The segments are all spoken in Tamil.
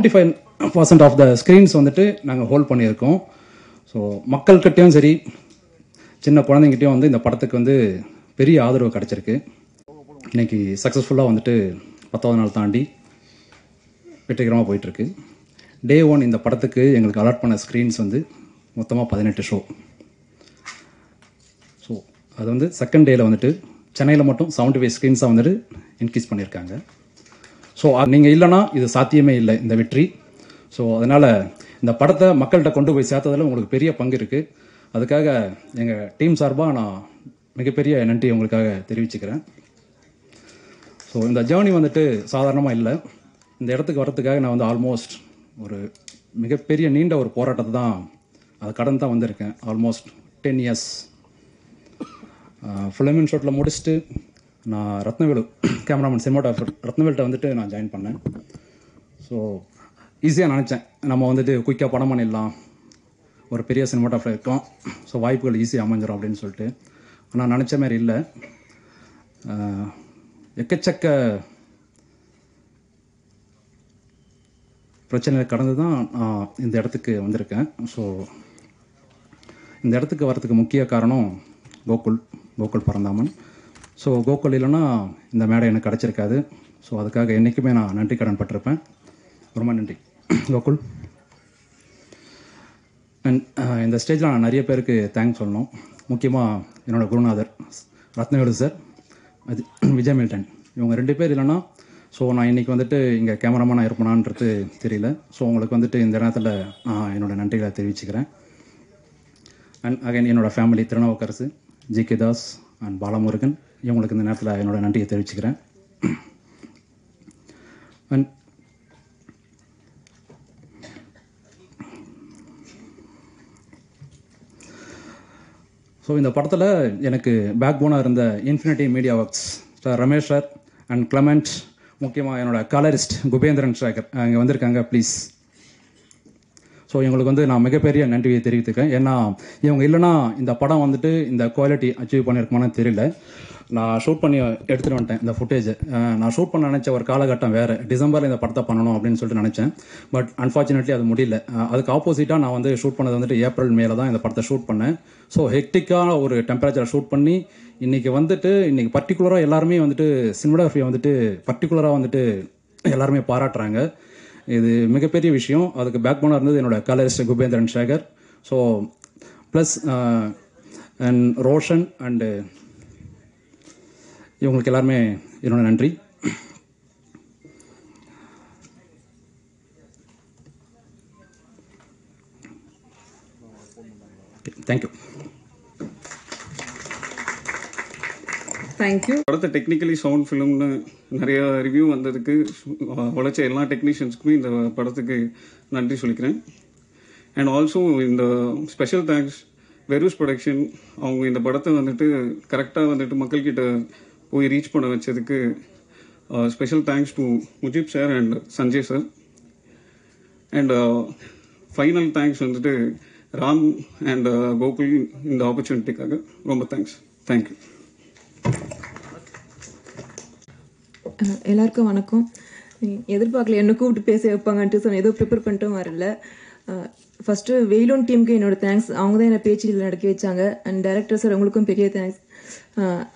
45% ஆஃப் த ஸ்க்ரீன்ஸ் வந்துட்டு நாங்கள் ஹோல்ட் பண்ணியிருக்கோம். ஸோ மக்கள்கிட்டையும் சரி சின்ன குழந்தைங்கிட்டையும் வந்து இந்த படத்துக்கு வந்து பெரிய ஆதரவு கிடச்சிருக்கு. இன்றைக்கி சக்ஸஸ்ஃபுல்லாக வந்துட்டு 10வது நாள் தாண்டி வெற்றிகரமாக போயிட்டுருக்கு. டே 1 இந்த படத்துக்கு எங்களுக்கு அலாட் பண்ண ஸ்க்ரீன்ஸ் வந்து மொத்தமாக 18 ஷோ. ஸோ அது வந்து செகண்ட் டேயில் வந்துட்டு சென்னையில் மட்டும் 75 ஸ்க்ரீன்ஸாக வந்துட்டு இன்க்ரீஸ் பண்ணியிருக்காங்க. ஸோ நீங்கள் இல்லைனா இது சாத்தியமே இல்லை இந்த வெற்றி. ஸோ அதனால் இந்த படத்தை மக்கள்கிட்ட கொண்டு போய் சேர்த்ததில் உங்களுக்கு பெரிய பங்கு இருக்குது. அதுக்காக எங்கள் டீம் சார்பாக நான் மிகப்பெரிய நன்றி உங்களுக்காக தெரிவிச்சுக்கிறேன். ஸோ இந்த ஜேர்னி வந்துட்டு சாதாரணமாக இல்லை. இந்த இடத்துக்கு வரத்துக்காக நான் வந்து ஆல்மோஸ்ட் ஒரு மிகப்பெரிய நீண்ட ஒரு போராட்டத்தை தான் அதை கடந்து தான் வந்திருக்கேன். ஆல்மோஸ்ட் 10 இயர்ஸ் ஃபிலிம் ஷாட்டில் முடிச்சுட்டு நான் ரத்னவேலு கேமராமேன் சினிமாட்டோகிராஃபர் ரத்னவேல்கிட்ட வந்துட்டு நான் ஜாயின் பண்ணேன். ஸோ ஈஸியாக நினச்சேன் நம்ம வந்துட்டு குயிக்காக படம் பண்ணிடலாம், ஒரு பெரிய சினிமாட்டோகிராஃபர் இருக்கோம், ஸோ வாய்ப்புகள் ஈஸியாக அமைஞ்சிடும் அப்படின்னு சொல்லிட்டு. ஆனால் நினச்ச மாதிரி இல்லை. எக்கச்சக்க பிரச்சனையை கடந்து தான் நான் இந்த இடத்துக்கு வந்திருக்கேன். ஸோ இந்த இடத்துக்கு வரத்துக்கு முக்கிய காரணம் கோகுல் பரந்தாமன். ஸோ கோகுல் இல்லைன்னா இந்த மேடை எனக்கு கிடச்சிருக்காது. ஸோ அதுக்காக என்றைக்குமே நான் நன்றி கடன் பட்டிருப்பேன். ரொம்ப நன்றி கோகுல். அண்ட் இந்த ஸ்டேஜில் நான் நிறைய பேருக்கு தேங்க்ஸ் சொல்லணும். முக்கியமாக என்னோடய குருநாதர் ரத்னவேலு சார், அது விஜய் மில்டன், இவங்க 2 பேர் இல்லைன்னா ஸோ நான் இன்றைக்கி வந்துட்டு இங்கே கேமராமேனாக இருப்பேனான்றது தெரியல. ஸோ உங்களுக்கு வந்துட்டு இந்த நேரத்தில் நான் என்னோடய நன்றிகளை தெரிவிச்சுக்கிறேன். அண்ட் அகைன் என்னோடய family Thirunavukkarasu, G K. Das and Balamurugan, இவங்களுக்கு இந்த நேரத்தில் என்னோடய நன்றியை தெரிவிச்சுக்கிறேன். அண்ட் ஸோ இந்த படத்தில் எனக்கு பேக் போனாக இருந்த infinity media works sir Ramesh sir and Clement, முக்கியமாக என்னோடய கலரிஸ்ட் குபேந்திரன் சேகர் இங்கே வந்திருக்காங்க, ப்ளீஸ். ஸோ இவங்களுக்கு வந்து நான் மிகப்பெரிய நன்றியை தெரிவித்துக்கேன். ஏன்னா இவங்க இல்லைனா இந்த படம் வந்துட்டு இந்த குவாலிட்டி அச்சீவ் பண்ணியிருக்குமான்னு தெரியல. நான் ஷூட் பண்ணி எடுத்துகிட்டு வந்துட்டேன் இந்த ஃபுட்டேஜை. நான் ஷூட் பண்ண நினச்ச ஒரு காலகட்டம் வேறு, டிசம்பரில் இந்த படத்தை பண்ணணும் அப்படின்னு சொல்லிட்டு நினச்சேன். பட் அன்ஃபார்ச்சுனேட்லி அது முடியல. அதுக்கு ஆப்போசிட்டாக நான் வந்து ஷூட் பண்ணது வந்துட்டு ஏப்ரல் மேல தான் இந்த படத்தை ஷூட் பண்ணேன். ஸோ ஹெக்டிக்கான ஒரு டெம்பரேச்சரை ஷூட் பண்ணி இன்றைக்கி பர்டிகுலராக எல்லாருமே வந்துட்டு சினிமாட்டோகிராஃபியை வந்துட்டு பர்டிகுலராக வந்துட்டு எல்லாருமே பாராட்டுறாங்க. இது மிகப்பெரிய விஷயம். அதுக்கு பேக் போனாக இருந்தது என்னோடய colourist Kubendran Sekar. So plus and Roshan and இவங்களுக்கு எல்லாருமே என்னோட நன்றி. தேங்க்யூ. தேங்க்யூ. படத்தை டெக்னிக்கலி சவுண்ட் ஃபிலிம்னு நிறைய ரிவ்யூ வந்ததுக்கு உழைச்ச எல்லா டெக்னீஷியன்ஸுக்குமே இந்த படத்துக்கு நன்றி சொல்லிக்கிறேன். அண்ட் ஆல்சோ இந்த ஸ்பெஷல் தேங்க்ஸ் வெரூஸ் ப்ரொடக்ஷன், அவங்க இந்த படத்தை வந்துட்டு கரெக்டாக வந்துட்டு மக்கள்கிட்ட போய் ரீச் பண்ண வச்சதுக்கு special thanks to Mujib sir and Sanjay sir. And final thanks வந்துட்டு ராம் அண்ட் கோகுல் இந்த ஆப்பர்ச்சுனிட்டிக்காக ரொம்ப தேங்க்ஸ். தேங்க்யூ. எல்லாருக்கும் வணக்கம். எதிர்பார்க்கல என்ன கூப்பிட்டு பேச வைப்பாங்கன்ட்டு சொன்ன, ஏதோ ப்ரிப்பேர் பண்ணிட்டும் வரல. ஃபஸ்ட்டு வெயிலோன் டீமுக்கு என்னோட தேங்க்ஸ். அவங்க தான் என்னை பேச்சில் நடக்க வச்சாங்க. அண்ட் டைரக்டர் சார் உங்களுக்கும் பெரிய தேங்க்ஸ்.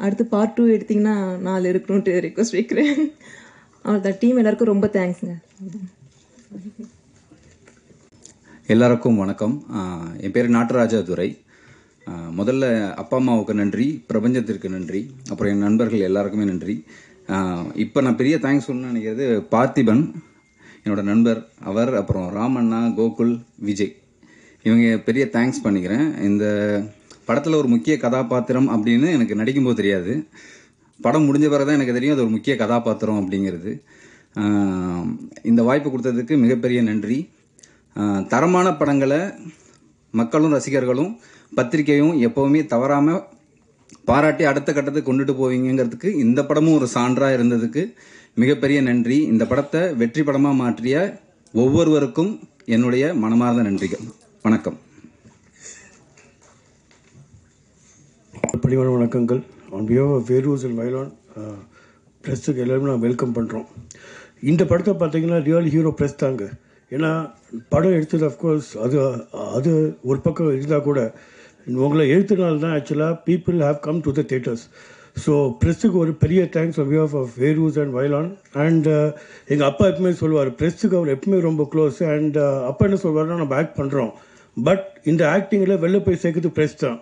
அடுத்து பார்ட் 2 எடுத்திங்கன்னா 4 இருக்கணும்ட்டு ரிக்வஸ்ட் வைக்கிறேன். அவ்வளோதான். டீம் எல்லாருக்கும் ரொம்ப தேங்க்ஸுங்க. எல்லாருக்கும் வணக்கம். என் பேர் நாட்டராஜா துரை. முதல்ல அப்பா அம்மாவுக்கு நன்றி, பிரபஞ்சத்திற்கு நன்றி, அப்புறம் என் நண்பர்கள் எல்லாருக்குமே நன்றி. இப்போ நான் பெரிய தேங்க்ஸ் சொல்லணும்னு நினைக்கிறது பார்த்திபன், என்னோட நண்பர் அவர், அப்புறம் ராமண்ணா, கோகுல், விஜய், இவங்க பெரிய தேங்க்ஸ் பண்ணிக்கிறேன். இந்த படத்தில் ஒரு முக்கிய கதாபாத்திரம் அப்படின்னு எனக்கு நடிக்கும்போது தெரியாது. படம் முடிஞ்ச பிறகு தான் எனக்கு தெரியும் அது ஒரு முக்கிய கதாபாத்திரம் அப்படிங்கிறது. இந்த வாய்ப்பு கொடுத்ததுக்கு மிகப்பெரிய நன்றி. தரமான படங்களை மக்களும் ரசிகர்களும் பத்திரிகையும் எப்போவுமே தவறாமல் பாராட்டி அடுத்த கட்டத்துக்கு கொண்டுட்டு போவீங்கிறதுக்கு இந்த படமும் ஒரு சான்றாக இருந்ததுக்கு மிகப்பெரிய நன்றி. இந்த படத்தை வெற்றி படமாக மாற்றிய ஒவ்வொருவருக்கும் என்னுடைய மனமார்ந்த நன்றிகள். வணக்கம். பணிவான வணக்கங்கள். On behalf of Veroos and வைலான் ப்ரெஸ்ஸுக்கு எல்லாருமே நான் வெல்கம் பண்ணுறோம். இந்த படத்தை பார்த்தீங்கன்னா ரியல் ஹீரோ ப்ரெஸ் தாங்க. ஏன்னா படம் எடுத்தது அஃப்கோர்ஸ் அது அது ஒரு பக்கம் இருந்தால் கூட உங்களை எழுத்துனால தான் ஆக்சுவலாக people have come to the theatres. So ப்ரெஸ்ஸுக்கு ஒரு பெரிய thanks on behalf of Veroos and Veyilon. And எங்கள் அப்பா எப்பவுமே சொல்லுவார், ப்ரெஸ்ஸுக்கு அவர் எப்பவுமே ரொம்ப க்ளோஸ். அண்ட் அப்பா என்ன சொல்வார்னா, நம்ம ஆக்ட் பண்ணுறோம், பட் இந்த ஆக்டிங்கில் வெளில போய் சேர்க்குறது ப்ரெஸ் தான்.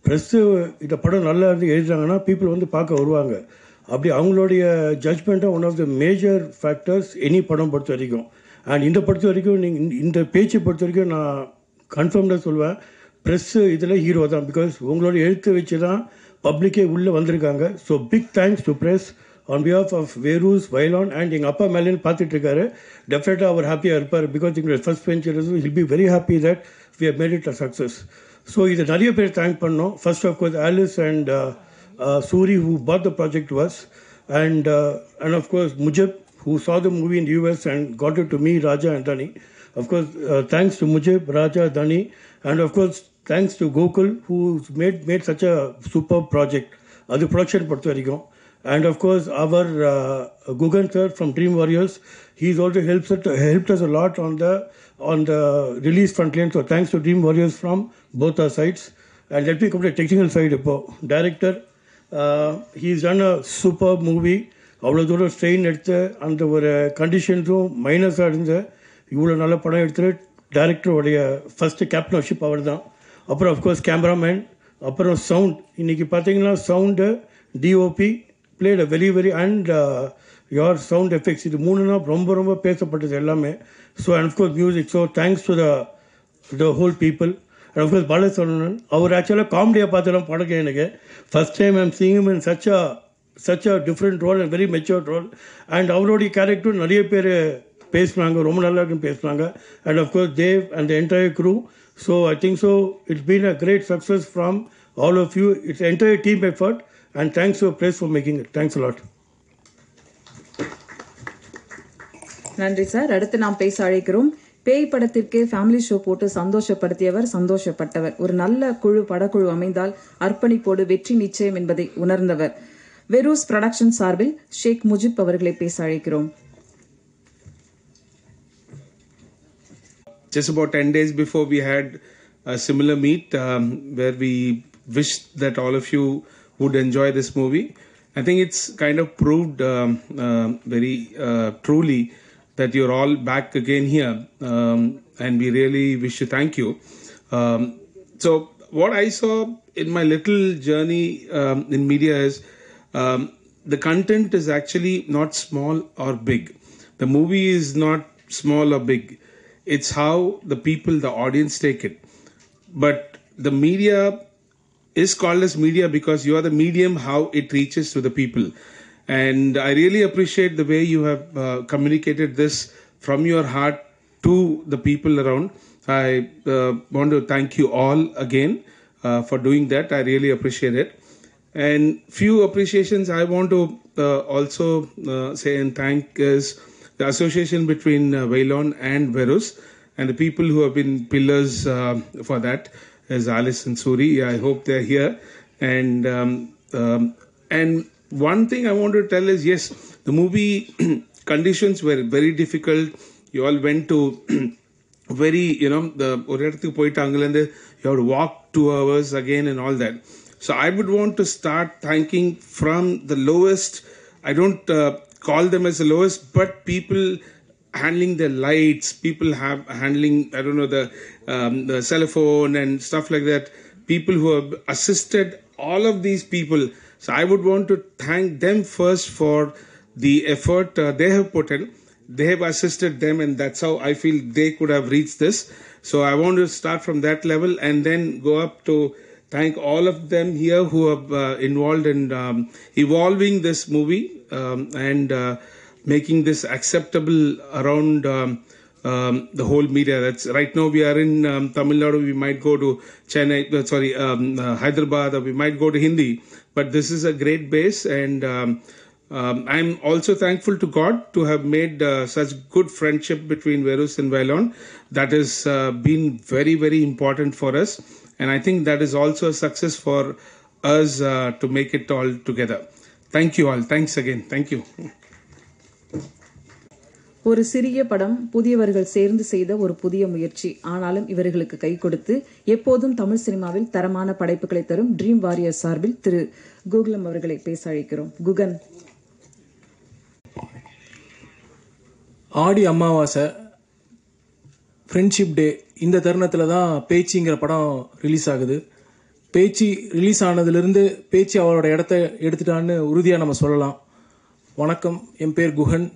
ப்ரெஸ்ஸு இந்த படம் நல்லா இருந்து எழுதுறாங்கன்னா பீப்புள் வந்து பார்க்க வருவாங்க. அப்படி அவங்களுடைய ஜட்ஜ்மெண்ட்டாக one of the major factors any படம் பொறுத்த வரைக்கும். அண்ட் இந்த பொறுத்த வரைக்கும் நீங்கள் இந்த பேச்சை பொறுத்த வரைக்கும் நான் கன்ஃபார்ம்டாக சொல்வேன், ப்ரெஸ்ஸு இதில் ஹீரோ தான். பிகாஸ் உங்களோட எழுத்து வச்சு தான் பப்ளிக்கே உள்ளே வந்திருக்காங்க. So big thanks to press on behalf of Veroos, Veyilon. And எங்கள் அப்பா மேலேன்னு பார்த்துட்ருக்காரு, டெஃபினட்டாக அவர் ஹாப்பியாக இருப்பார். பிகாஸ் எங்களுடைய first venture will be very happy that we have made it a success. So இதை நிறைய பேர் தேங்க் பண்ணோம். First of course Alice and Suri, who bought the project to us, and of course Mujib, who saw the movie in the US and got it to me, Raja and Dani. Of course, thanks to Mujib, Raja, Dani, and of course thanks to Gokul, who made such a superb project. Adu production பொறுத்த வரைக்கும். And of course our Gugan sir from Dream Warriors, he's also helped us a lot on the release front line. So thanks to Dream Warriors from both our sides. And let me come to the technical side. Director, he's done a superb movie. அவ்வளோ தூரம் ஸ்ட்ரெயின் எடுத்து அந்த ஒரு கண்டிஷன்ஸும் மைனஸாக இருந்து இவ்வளோ நல்ல படம் எடுத்து டைரக்டருடைய ஃபஸ்ட்டு கேப்டன்ஷிப் அவர் தான். அப்புறம் அஃப்கோர்ஸ் கேமராமேன், அப்புறம் சவுண்ட். இன்றைக்கி பார்த்தீங்கன்னா sound, DOP played a very and your sound effects, இது மூணுனா ரொம்ப ரொம்ப பேசப்பட்டது எல்லாமே. So and of course music. So thanks to the whole people. And of course Balasaravanan, அவர் ஆக்சுவலாக காமெடியாக பார்த்துலாம் படம் எனக்கு first time I'm seeing him in such a different role and very mature role. And அவருடைய கேரக்டரும் நிறைய பேர் பேசுனாங்க, ரொம்ப நல்லா இருக்குன்னு பேசுனாங்க. And of course Dave and the entire crew. So I think so it's been a great success from all of you. It's an entire team effort, and thanks to press for making it. Thanks a lot. நன்றி சார். அடுத்து நாம் பேச அழைக்கிறோம். பேய் படத்திற்கு ஃபேமிலி ஷோ போட்டு சந்தோஷப்படுத்தியவர், சந்தோஷப்பட்டவர். ஒரு நல்ல படக்குழு அமைந்தால் அர்ப்பணிப்போடு வெற்றி நிச்சயம் என்பதை உணர்ந்தவர். வெரூஸ் ப்ரொடக்ஷன் சார்பில் ஷேக் முஜிப் அவர்களை பேச அழைக்கிறோம். Just about 10 days before we had a similar meet where we wished that all of you would enjoy this movie. I think it's kind of proved very truly that you're all back again here, and we really wish to thank you. So what I saw in my little journey in media is the content is actually not small or big. The movie is not small or big. It's how the people, the audience take it. But the media is called as media because you are the medium how it reaches to the people. And I really appreciate the way you have communicated this from your heart to the people around. I want to thank you all again for doing that. I really appreciate it. And few appreciations I want to also say and thank is the association between Waylon and Verus, and the people who have been pillars for that is Alice and Suri. I hope they're here. And one thing I want to tell is, yes, the movie conditions were very difficult. You all went to very, you have to walk 2 hours again and all that. So I would want to start thanking from the lowest. I don't call them as the lowest, but people handling their lights, people handling, I don't know, the cell phone and stuff like that. People who have assisted all of these people. So I would want to thank them first for the effort they have put in. They have assisted them, and that's how I feel they could have reached this. So I want to start from that level and then go up to thank all of them here who have involved in evolving this movie and making this acceptable around the whole media. That's right now we are in Tamil Nadu. We might go to Chennai, Hyderabad, or we might go to Hindi. But this is a great base, and I'm also thankful to God to have made such good friendship between Verus and Waylon. That has been very, very important for us, and I think that is also a success for us to make it all together. Thank you all. Thanks again. Thank you. ஒரு சிறிய படம், புதியவர்கள் சேர்ந்து செய்த ஒரு புதிய முயற்சி. ஆனாலும் இவர்களுக்கு கை கொடுத்து எப்போதும் தமிழ் சினிமாவில் தரமான படைப்புகளை தரும் ட்ரீம் வாரியர் சார்பில் திரு குகலம் அவர்களை பேச அழைக்கிறோம். குகன். ஆடி அமாவாசை, ஃப்ரெண்ட்ஷிப் டே, இந்த தருணத்தில் தான் பேச்சிங்கிற படம் ரிலீஸ் ஆகுது. பேச்சு ரிலீஸ் ஆனதுலேருந்து பேச்சு அவரோட இடத்த எடுத்துட்டான்னு உறுதியாக நம்ம சொல்லலாம். வணக்கம், என் பேர் குகன்.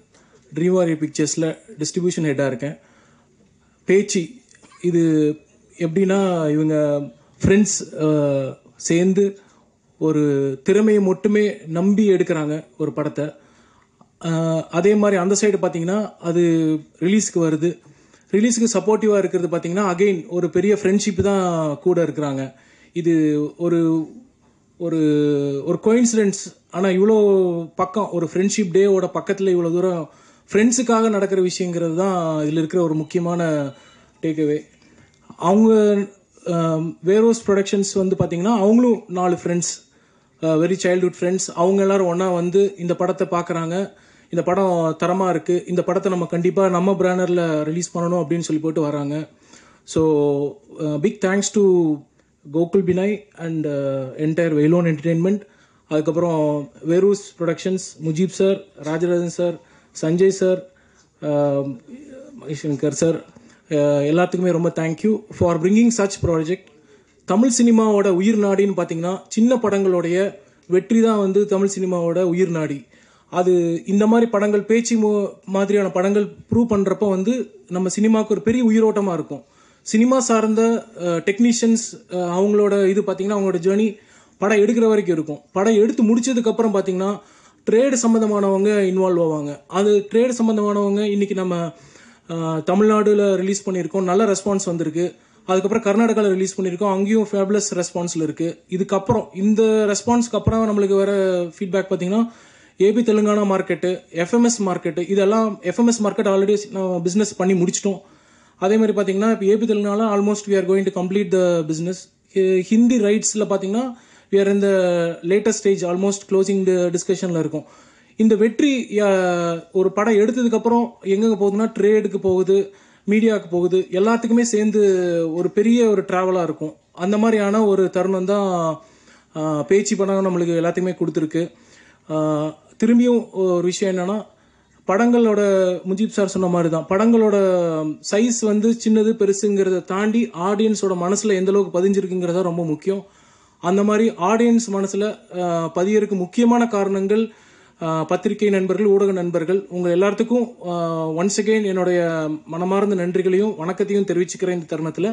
ட்ரீம் வாரியர் பிக்சர்ஸில் டிஸ்ட்ரிபியூஷன் ஹெட்டாக இருக்கேன். பேச்சு இது எப்படின்னா, இவங்க ஃப்ரெண்ட்ஸ் சேர்ந்து ஒரு திறமையை மட்டுமே நம்பி எடுக்கிறாங்க ஒரு படத்தை. அதே மாதிரி அந்த சைடு பார்த்தீங்கன்னா அது ரிலீஸ்க்கு வருது. ரிலீஸுக்கு சப்போர்ட்டிவாக இருக்கிறது பார்த்தீங்கன்னா அகெயின் ஒரு பெரிய ஃப்ரெண்ட்ஷிப் தான் கூட இருக்கிறாங்க. இது ஒரு ஒரு ஒரு கோயின்சிடென்ஸ். ஆனால் இவ்வளோ பக்கம் ஒரு ஃப்ரெண்ட்ஷிப் டேவோட பக்கத்தில் இவ்வளோ தூரம் ஃப்ரெண்ட்ஸுக்காக நடக்கிற விஷயங்கிறது தான் இதில் இருக்கிற ஒரு முக்கியமான டேக்அவே. அவங்க வேரோஸ் ப்ரொடக்ஷன்ஸ் வந்து பார்த்திங்கன்னா அவங்களும் 4 ஃப்ரெண்ட்ஸ், வெரி சைல்ட்ஹுட் ஃப்ரெண்ட்ஸ். அவங்க எல்லாரும் ஒன்றா வந்து இந்த படத்தை பார்க்குறாங்க. இந்த படம் தரமாக இருக்குது, இந்த படத்தை நம்ம கண்டிப்பாக நம்ம பேனரில் ரிலீஸ் பண்ணணும் அப்படின்னு சொல்லி போட்டு வராங்க. So big thanks to Gokul Binoy and entire Veyilon entertainment. அதுக்கப்புறம் Veroos productions, Mujeeb sir, Rajarajan sir, Sanjay sir, Manishankar sir, எல்லாத்துக்குமே ரொம்ப thank you for bringing such project. Tamil சினிமாவோட உயிர் நாடின்னு பார்த்தீங்கன்னா சின்ன படங்களுடைய வெற்றி தான் வந்து தமிழ் சினிமாவோட உயிர் நாடி. அது இந்த மாதிரி படங்கள், பேச்சு மாதிரியான படங்கள் ப்ரூவ் பண்ணுறப்போ வந்து நம்ம சினிமாவுக்கு ஒரு பெரிய உயிரோட்டமாக இருக்கும். சினிமா சார்ந்த டெக்னீஷியன்ஸ் அவங்களோட இது பார்த்தீங்கன்னா அவங்களோட ஜேர்னி படம் எடுக்கிற வரைக்கும் இருக்கும். படம் எடுத்து முடிச்சதுக்கப்புறம் பார்த்தீங்கன்னா ட்ரேடு சம்மந்தமானவங்க இன்வால்வ் ஆவாங்க. அது ட்ரேடு சம்மந்தமானவங்க இன்றைக்கி நம்ம தமிழ்நாடுல ரிலீஸ் பண்ணியிருக்கோம், நல்ல ரெஸ்பான்ஸ் வந்திருக்கு. அதுக்கப்புறம் கர்நாடகாவில் ரிலீஸ் பண்ணியிருக்கோம், அங்கேயும் ஃபேபுலஸ் ரெஸ்பான்ஸில் இருக்குது. இதுக்கப்புறம் இந்த ரெஸ்பான்ஸ்க்கு அப்புறம் நம்மளுக்கு வர ஃபீட்பேக் பார்த்தீங்கன்னா AP Telangana market, FMS market, இதெல்லாம் எஃப்எம்எஸ் மார்க்கெட் ஆல்ரெடி நம்ம பிஸ்னஸ் பண்ணி முடிச்சிட்டோம். அதே மாதிரி பார்த்தீங்கன்னா இப்போ AP Telangana almost we are going to complete the business. Hindi ரைட்ஸில் பார்த்தீங்கன்னா வி ஆர் இந்த லேட்டஸ்ட் ஸ்டேஜ், ஆல்மோஸ்ட் க்ளோசிங் டிஸ்கஷனில் இருக்கும். இந்த வெற்றி ஒரு படம் எடுத்ததுக்கப்புறம் எங்கெங்கே போகுதுன்னா ட்ரேடுக்கு போகுது, மீடியாவுக்கு போகுது, எல்லாத்துக்குமே சேர்ந்து ஒரு பெரிய ஒரு ட்ராவலாக இருக்கும். அந்த மாதிரியான ஒரு தருணம் தான் பேச்சு படம் நம்மளுக்கு எல்லாத்தையுமே கொடுத்துருக்கு. திரும்பியும் ஒரு விஷயம் என்னென்னா, படங்களோட முஜீப் சார் சொன்ன மாதிரி தான், படங்களோட சைஸ் வந்து சின்னது பெருசுங்கிறத தாண்டி ஆடியன்ஸோட மனசில் எந்த அளவுக்கு பதிஞ்சிருக்குங்கிறத ரொம்ப முக்கியம். அந்த மாதிரி ஆடியன்ஸ் மனசில் பதியறதுக்கு முக்கியமான காரணங்கள் பத்திரிகை நண்பர்கள், ஊடக நண்பர்கள், உங்கள் எல்லாத்துக்கும் ஒன்ஸ் அகெயின் என்னுடைய மனமார்ந்த நன்றிகளையும் வணக்கத்தையும் தெரிவிச்சுக்கிறேன். இந்த தருணத்தில்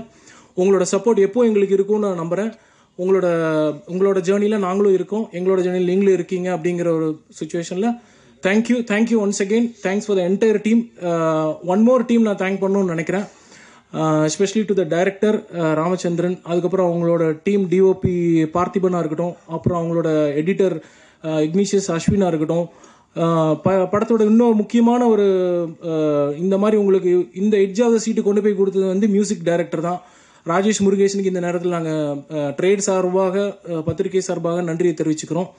உங்களோட சப்போர்ட் எப்போ எங்களுக்கு இருக்கும்னு நான் நம்புகிறேன். உங்களோட ஜேர்னியில் நாங்களும் இருக்கோம், எங்களோட ஜேர்னியில் நீங்களும் இருக்கீங்க அப்படிங்கிற ஒரு சுச்சுவேஷனில் thank you once again. Thanks for the entire team. One more team நான் தேங்க் பண்ணணும்னு நினைக்கிறேன், especially to the director Ramachandran, அதுக்கப்புறம் அவங்களோட டீம் டிஓபி பார்த்திபனாக இருக்கட்டும், அப்புறம் அவங்களோட எடிட்டர் இக்னிஷியஸ் அஸ்வினாக இருக்கட்டும். படத்தோட இன்னும் முக்கியமான ஒரு இந்த மாதிரி உங்களுக்கு இந்த எட்ஜ் ஆஃப் த சீட்டு கொண்டு போய் கொடுத்தது வந்து மியூசிக் டைரக்டர் தான், ராஜேஷ் முருகேசனுக்கு இந்த நேரத்தில் நாங்கள் ட்ரேட் சார்பாக, பத்திரிகை சார்பாக நன்றியை தெரிவிச்சுக்கிறோம்.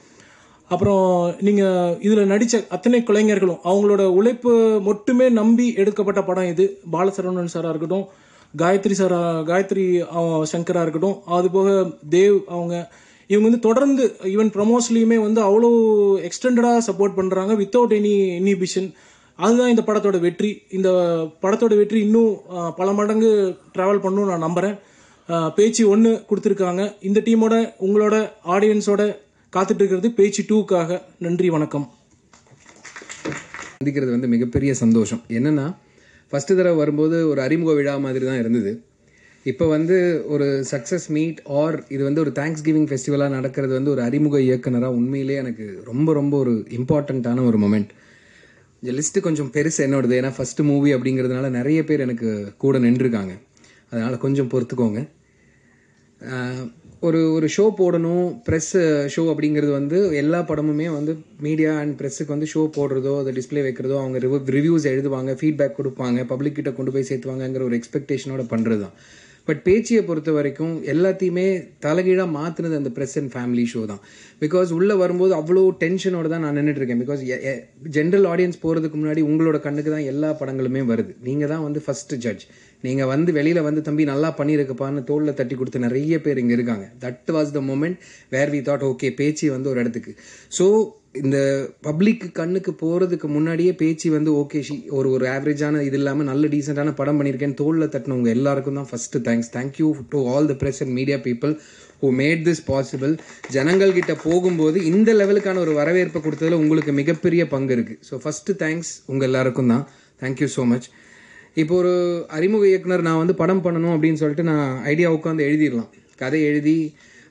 அப்புறம் நீங்கள் இதில் நடித்த அத்தனை கலைஞர்களும் அவங்களோட உழைப்பு மட்டுமே நம்பி எடுக்கப்பட்ட படம் இது. பாலசரவணன் சாராக இருக்கட்டும், காயத்ரி சங்கராக இருக்கட்டும், அதுபோக தேவ் இவங்க வந்து தொடர்ந்து ஈவன் ப்ரமோஸ்லேயுமே வந்து அவ்வளோ எக்ஸ்டெண்டடாக சப்போர்ட் பண்ணுறாங்க வித்தவுட் எனி இன்ஹிபிஷன். அதுதான் இந்த படத்தோட வெற்றி. இந்த படத்தோட வெற்றி இன்னும் பல மடங்கு ட்ராவல் பண்ணணும்னு நான் நம்புகிறேன். பேச்சு 1 கொடுத்துருக்காங்க. இந்த டீமோட உங்களோட ஆடியன்ஸோட காத்துட்டு இருக்கிறது பேச்சு 2க்காக. நன்றி, வணக்கம். சந்திக்கிறது வந்து மிகப்பெரிய சந்தோஷம். என்னென்னா, ஃபஸ்ட்டு தடவை வரும்போது ஒரு அறிமுக விழா மாதிரி தான் இருந்தது. இப்போ வந்து ஒரு சக்ஸஸ் மீட் ஆர் இது வந்து ஒரு தேங்க்ஸ் கிவிங் ஃபெஸ்டிவலாக நடக்கிறது வந்து ஒரு அறிமுக இயக்குனராக உண்மையிலே எனக்கு ரொம்ப ரொம்ப ஒரு இம்பார்ட்டண்ட்டான ஒரு மொமெண்ட். இந்த லிஸ்ட்டு கொஞ்சம் பெருசு என்னோடது, ஏன்னா ஃபஸ்ட்டு மூவி அப்படிங்கிறதுனால நிறைய பேர் எனக்கு கூட நின்றுருக்காங்க. அதனால் கொஞ்சம் பொறுத்துக்கோங்க. ஒரு ஷோ போடணும், ப்ரெஸ் ஷோ அப்படிங்கிறது வந்து எல்லா படமுமே வந்து மீடியா அண்ட் ப்ரெஸ்ஸுக்கு வந்து ஷோ போடுறதோ, அதை டிஸ்பிளே வைக்கிறதோ, அவங்க ரிவ்யூஸ் எழுதுவாங்க, ஃபீட்பேக் கொடுப்பாங்க, பப்ளிக்கிட்ட கொண்டு போய் சேர்த்துவாங்கங்கிற ஒரு எக்ஸ்பெக்டேஷனோட பண்ணுறது தான். பட் பேச்சியை பொறுத்த வரைக்கும் எல்லாத்தையுமே தலைகீழாக மாற்றினது அந்த ப்ரெஸ் அண்ட் ஃபேமிலி ஷோ தான். பிகாஸ் உள்ளே வரும்போது அவ்வளோ டென்ஷனோட தான் நான் நின்றுட்டு இருக்கேன். பிகாஸ் ஜென்ரல் ஆடியன்ஸ் போகிறதுக்கு முன்னாடி உங்களோட கண்ணுக்கு தான் எல்லா படங்களுமே வருது. நீங்கள் தான் வந்து ஃபஸ்ட்டு ஜட்ஜ். நீங்கள் வந்து வெளியில் வந்து தம்பி நல்லா பண்ணியிருக்கப்பான்னு தோளில் தட்டி கொடுத்து நிறைய பேர் இங்கே இருக்காங்க. That was the moment where we thought okay பேச்சு வந்து ஒரு இடத்துக்கு. ஸோ இந்த பப்ளிக் கண்ணுக்கு போகிறதுக்கு முன்னாடியே பேச்சு வந்து ஓகே ஒரு ஆவரேஜான இது இல்லாமல் நல்ல டீசெண்டான படம் பண்ணியிருக்கேன்னு தோளில் தட்டினவங்க எல்லாருக்கும் தான் first thanks. Thank you to all the press and media people who made this possible. ஜனங்கள்கிட்ட போகும்போது இந்த லெவலுக்கான ஒரு வரவேற்பை கொடுத்ததில் உங்களுக்கு மிகப்பெரிய பங்கு இருக்குது. ஸோ ஃபஸ்ட்டு தேங்க்ஸ் உங்கள் எல்லாருக்கும் தான். Thank you so much. இப்போ ஒரு அறிமுக இயக்குனர் நான் வந்து படம் பண்ணணும் அப்படின்னு சொல்லிட்டு நான் ஐடியா உட்காந்து எழுதிடலாம். கதை எழுதி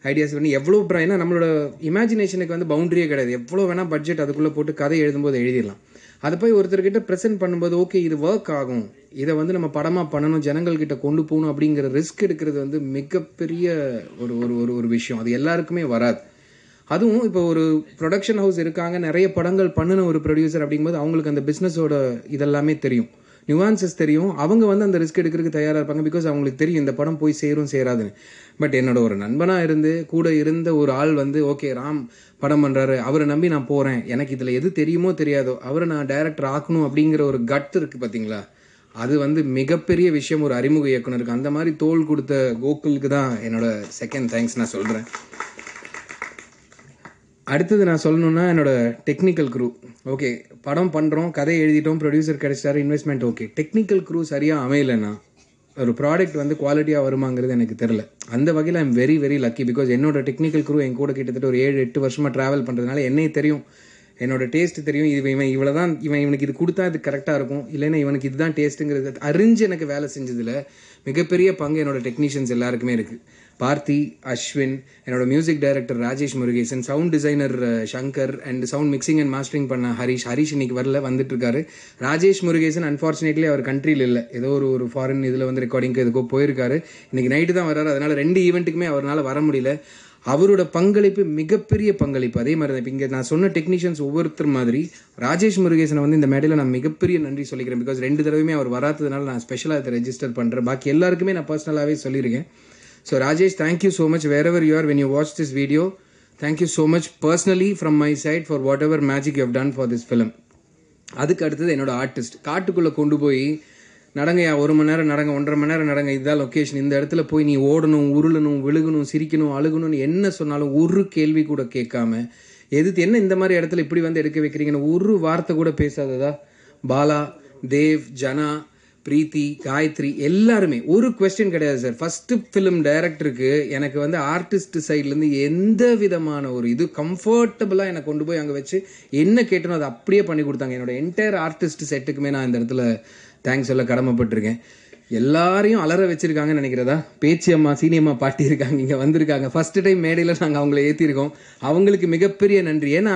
ஐடியாஸ் பண்ணி எவ்வளோ ஏன்னா நம்மளோட இமேஜினேஷனுக்கு வந்து பவுண்டரியே கிடையாது. எவ்வளோ வேணால் பட்ஜெட் அதுக்குள்ளே போட்டு கதை எழுதும்போது எழுதிடலாம். அதை போய் ஒருத்தர்கிட்ட ப்ரெசென்ட் பண்ணும்போது ஓகே இது ஒர்க் ஆகும், இதை வந்து நம்ம படமாக பண்ணணும், ஜனங்கள்கிட்ட கொண்டு போகணும் அப்படிங்கிற ரிஸ்க் எடுக்கிறது வந்து மிகப்பெரிய ஒரு ஒரு ஒரு விஷயம். அது எல்லாருக்குமே வராது. அதுவும் இப்போ ஒரு ப்ரொடக்ஷன் ஹவுஸ் இருக்காங்க, நிறைய படங்கள் பண்ணின ஒரு ப்ரொடியூசர் அப்படிங்கும்போது அவங்களுக்கு அந்த பிஸ்னஸோட இதெல்லாமே தெரியும், நியூவான்சஸ் தெரியும். அவங்க வந்து அந்த ரிஸ்க் எடுக்கிறதுக்கு தயாராக இருப்பாங்க. பிகாஸ் அவங்களுக்கு தெரியும் இந்த படம் போய் சேரும் சேராதுன்னு. பட் என்னோட ஒரு நண்பனாக இருந்து கூட இருந்த ஒரு ஆள் வந்து ஓகே ராம் படம் பண்ணுறாரு, அவரை நம்பி நான் போகிறேன், எனக்கு இதில் எது தெரியுமோ தெரியாதோ அவரை நான் டைரக்டர் ஆக்கணும் அப்படிங்கிற ஒரு கட் இருக்குது பார்த்தீங்களா, அது வந்து மிகப்பெரிய விஷயம் ஒரு அறிமுக இயக்குனருக்கு. அந்த மாதிரி தோள் கொடுத்த கோகுலுக்கு தான் என்னோட செகண்ட் தேங்க்ஸ் நான் சொல்கிறேன். அடுத்தது நான் சொல்லணுன்னா என்னோட டெக்னிக்கல் க்ரூ. ஓகே படம் பண்ணுறோம், கதை எழுதிட்டோம், ப்ரொடியூசர் கிடைச்சிட்டாரு, இன்வெஸ்ட்மெண்ட் ஓகே. டெக்னிக்கல் க்ரூ சரியாக அமையலைன்னா ஒரு ப்ராடக்ட் வந்து குவாலிட்டியாக வருமாங்கிறது எனக்கு தெரில. அந்த வகையில் I'm very very lucky. Because என்னோட டெக்னிக்கல் க்ரூ என் கூட கிட்டத்தட்ட ஒரு 7-8 வருஷமாக ட்ராவல் பண்ணுறதுனால என்னையே தெரியும், என்னோட டேஸ்ட் தெரியும். இவன் இவ்வளோ தான், இவனுக்கு இது கொடுத்தா இது கரெக்டாக இருக்கும், இல்லைன்னா இவனுக்கு இதுதான் டேஸ்ட்டுங்கிறது அறிஞ்சு எனக்கு வேலை செஞ்சதில் மிகப்பெரிய பங்கு என்னோட டெக்னீஷியன்ஸ் எல்லாருக்குமே இருக்குது. பார்த்தி, அஸ்வின், என்னோட music director Rajesh Murugesan, sound designer Shankar and sound mixing and mastering பண்ண ஹரிஷ் இன்னைக்கு வந்துட்டு இருக்காரு. ராஜேஷ் முருகேசன் அன்ஃபார்ச்சுனேட்லி அவர் கண்ட்ரியில் இல்லை, ஏதோ ஒரு ஃபாரின் இதில் வந்து ரெக்கார்டிங்க்கு எதுக்கோ போயிருக்காரு. இன்னைக்கு நைட்டு தான் வர்றாரு. அதனால 2 ஈவெண்ட்டுக்குமே அவரால் வர முடியல. அவரோட பங்களிப்பு மிகப்பெரிய பங்களிப்பு. அதே மாதிரி தான் இப்போ இங்கே நான் சொன்ன டெக்னீஷியன்ஸ் ஒவ்வொருத்தர் மாதிரி ராஜேஷ் முருகேசனை வந்து இந்த மேடையில் நான் மிகப்பெரிய நன்றி சொல்லிக்கிறேன். பிகாஸ் 2 தடவையுமே அவர் வராததுனால நான் ஸ்பெஷலாக இதை ரெஜிஸ்டர் பண்ணுறேன். பாக்கி எல்லாருக்குமே நான் பர்சனலாகவே சொல்லியிருக்கேன். So Rajesh, thank you so much wherever you are when you watch this video. Thank you so much personally from my side for whatever magic you have done for this film. அதுக்கு அடுத்தது என்னோட ஆர்டிஸ்ட். காட்டுக்குள்ளே கொண்டு போய் நடங்கயா, 1 மணி நேரம் நடங்க, 1.5 மணி நேரம் நடங்க, இதுதான் லொக்கேஷன், இந்த இடத்துல போய் நீ ஓடணும், உருளணும், விழுகணும், சிரிக்கணும், அழுகணும்னு என்ன சொன்னாலும் ஒரு கேள்வி கூட கேட்காம என்ன இந்த மாதிரி இடத்துல இப்படி வந்து எடுக்க வைக்கிறீங்கன்னு ஒரு வார்த்தை கூட பேசாததா பாலா, தேவ், ஜனா, பிரீத்தி, காயத்ரி எல்லாருமே ஒரு கொஸ்டின் கிடையாது சார். ஃபர்ஸ்ட் ஃபிலிம் டைரக்டருக்கு எனக்கு வந்து ஆர்டிஸ்ட் சைட்லேருந்து எந்த விதமான ஒரு இது கம்ஃபர்டபுளாக என்னை கொண்டு போய் அங்கே வச்சு என்ன கேட்டனோ அதை அப்படியே பண்ணி கொடுத்தாங்க. என்னோட என்டையர் ஆர்டிஸ்ட் செட்டுக்குமே நான் இந்த இடத்துல தேங்க்ஸ் சொல்ல கடமைப்பட்டிருக்கேன். எல்லாரையும் அலற வச்சிருக்காங்கன்னு நினைக்கிறதா. பேச்சி அம்மா, சீனியம்மா பாட்டி இருக்காங்க, இங்கே வந்திருக்காங்க. ஃபர்ஸ்ட் டைம் மேடையில் நாங்கள் அவங்கள ஏற்றிருக்கோம். அவங்களுக்கு மிகப்பெரிய நன்றி. ஏன்னா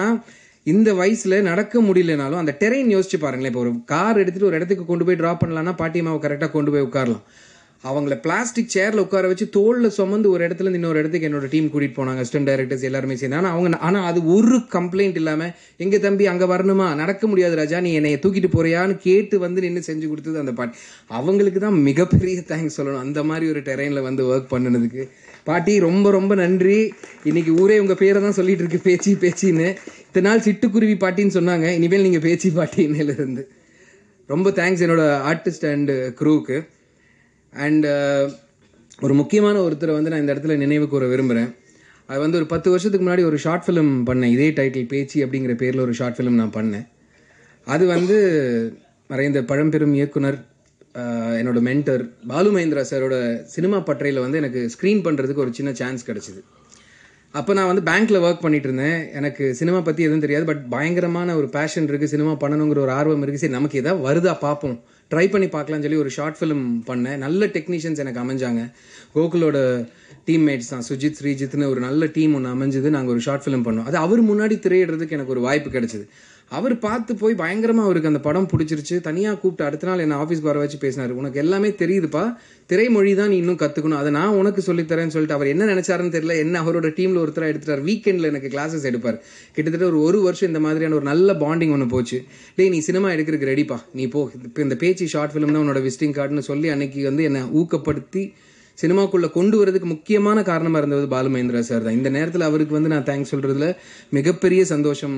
இந்த வயசுல நடக்க முடியலனாலும் அந்த டெரெயின் யோசிச்சு பாருங்களேன். இப்போ ஒரு கார் எடுத்துட்டு ஒரு இடத்துக்கு கொண்டு போய் ட்ராப் பண்ணலாம்னா பாட்டியம்மாவை கரெக்டாக கொண்டு போய் உட்காரலாம். அவங்கள பிளாஸ்டிக் சேர்ல உட்கார வச்சு தோளில் சுமந்து ஒரு இடத்துல இருந்து இன்னொரு இடத்துக்கு என்னோட டீம் கூட்டிட்டு போனாங்க, அசிஸ்டன்ட் டைரக்டர்ஸ் எல்லாருமே சேர்ந்து. ஆனால் அது ஒரு கம்ப்ளைண்ட் இல்லாமல் எங்க தம்பி அங்கே வரணுமா, நடக்க முடியாது ராஜா, நீ என்னை தூக்கிட்டு போறியான்னு கேட்டு வந்து நின்று செஞ்சு கொடுத்தது அந்த பாட்டி. அவங்களுக்கு தான் மிகப்பெரிய தேங்க்ஸ் சொல்லணும், அந்த மாதிரி ஒரு டெரெயினில் வந்து ஒர்க் பண்ணினதுக்கு. பாட்டி ரொம்ப ரொம்ப நன்றி. இன்னைக்கு ஊரே உங்கள் பேரை தான் சொல்லிட்டு இருக்கு, பேச்சின்னு. இத்தனை நாள் சிட்டுக்குருவி பாட்டின்னு சொன்னாங்க, இனிமேல் நீங்கள் பேச்சி பாட்டின்னிலிருந்து. ரொம்ப தேங்க்ஸ் என்னோட ஆர்டிஸ்ட் அண்ட் க்ரூவுக்கு. அண்ட் ஒரு முக்கியமான ஒருத்தரை வந்து நான் இந்த இடத்துல நினைவு கூற விரும்புகிறேன். அது வந்து ஒரு 10 வருஷத்துக்கு முன்னாடி ஒரு ஷார்ட் ஃபிலிம் பண்ணேன், இதே டைட்டில் பேச்சி அப்படிங்கிற பேரில் ஒரு ஷார்ட் ஃபிலிம் நான் பண்ணேன். அது வந்து மறைந்த பழம்பெரும் இயக்குனர் என்னோட மென்டர் பாலு மகேந்திரா சாரோட சினிமா பட்டறையில் வந்து எனக்கு ஸ்க்ரீன் பண்ணுறதுக்கு ஒரு சின்ன சான்ஸ் கிடச்சிது. அப்போ நான் வந்து பேங்க்கில் ஒர்க் பண்ணிட்டு இருந்தேன். எனக்கு சினிமா பற்றி எதுவும் தெரியாது, பட் பயங்கரமான ஒரு பேஷன் இருக்குது, சினிமா பண்ணணுங்கிற ஒரு ஆர்வம் இருக்குது. சரி நமக்கு எதாவது வருதா பார்ப்போம், ட்ரை பண்ணி பார்க்கலாம்னு சொல்லி ஒரு ஷார்ட் ஃபிலிம் பண்ணேன். நல்ல டெக்னீஷியன்ஸ் எனக்கு அமைஞ்சாங்க. கோகுலோட டீம்மேட்ஸ் தான், சுஜித், ஸ்ரீஜித்னு ஒரு நல்ல டீம் ஒன்று அமைஞ்சது. நாங்கள் ஒரு ஷார்ட் ஃபிலிம் பண்ணோம். அது அவர் முன்னாடி திரையிடுறதுக்கு எனக்கு ஒரு வாய்ப்பு கிடைச்சிது. அவர் பார்த்து போய் பயங்கரமாக அவருக்கு அந்த படம் பிடிச்சிருச்சு. தனியாக கூப்பிட்டு அடுத்த நாள் என்ன ஆஃபீஸ்க்கு வர வச்சு பேசினார். உனக்கு எல்லாமே தெரியுதுப்பா, திரைமொழி தான் நீ இன்னும் கற்றுக்கணும், அதை நான் உனக்கு சொல்லித்தரேன்னு சொல்லிட்டு அவர் என்ன நினைச்சாருன்னு தெரியல, என்ன அவரோட டீமில் ஒருத்தராக எடுத்துட்டார். வீக்கெண்டில் எனக்கு கிளாஸஸ் எடுப்பார். கிட்டத்தட்ட ஒரு வருஷம் இந்த மாதிரியான ஒரு நல்ல பாண்டிங் ஒன்று போச்சு. டேய் நீ சினிமா எடுக்கிறதுக்கு ரெடிப்பா, நீ போ, இப்போ இந்த பேச்சு ஷார்ட் ஃபிலிம் தான் உன்னோட விசிட்டிங் கார்டுன்னு சொல்லி அன்னைக்கு வந்து என்னை ஊக்கப்படுத்தி சினிமாக்குள்ளே கொண்டு வரதுக்கு முக்கியமான காரணமாக இருந்தது பாலு மகேந்திரா சார் தான். இந்த நேரத்தில் அவருக்கு வந்து நான் தேங்க்ஸ் சொல்கிறதுல மிகப்பெரிய சந்தோஷம்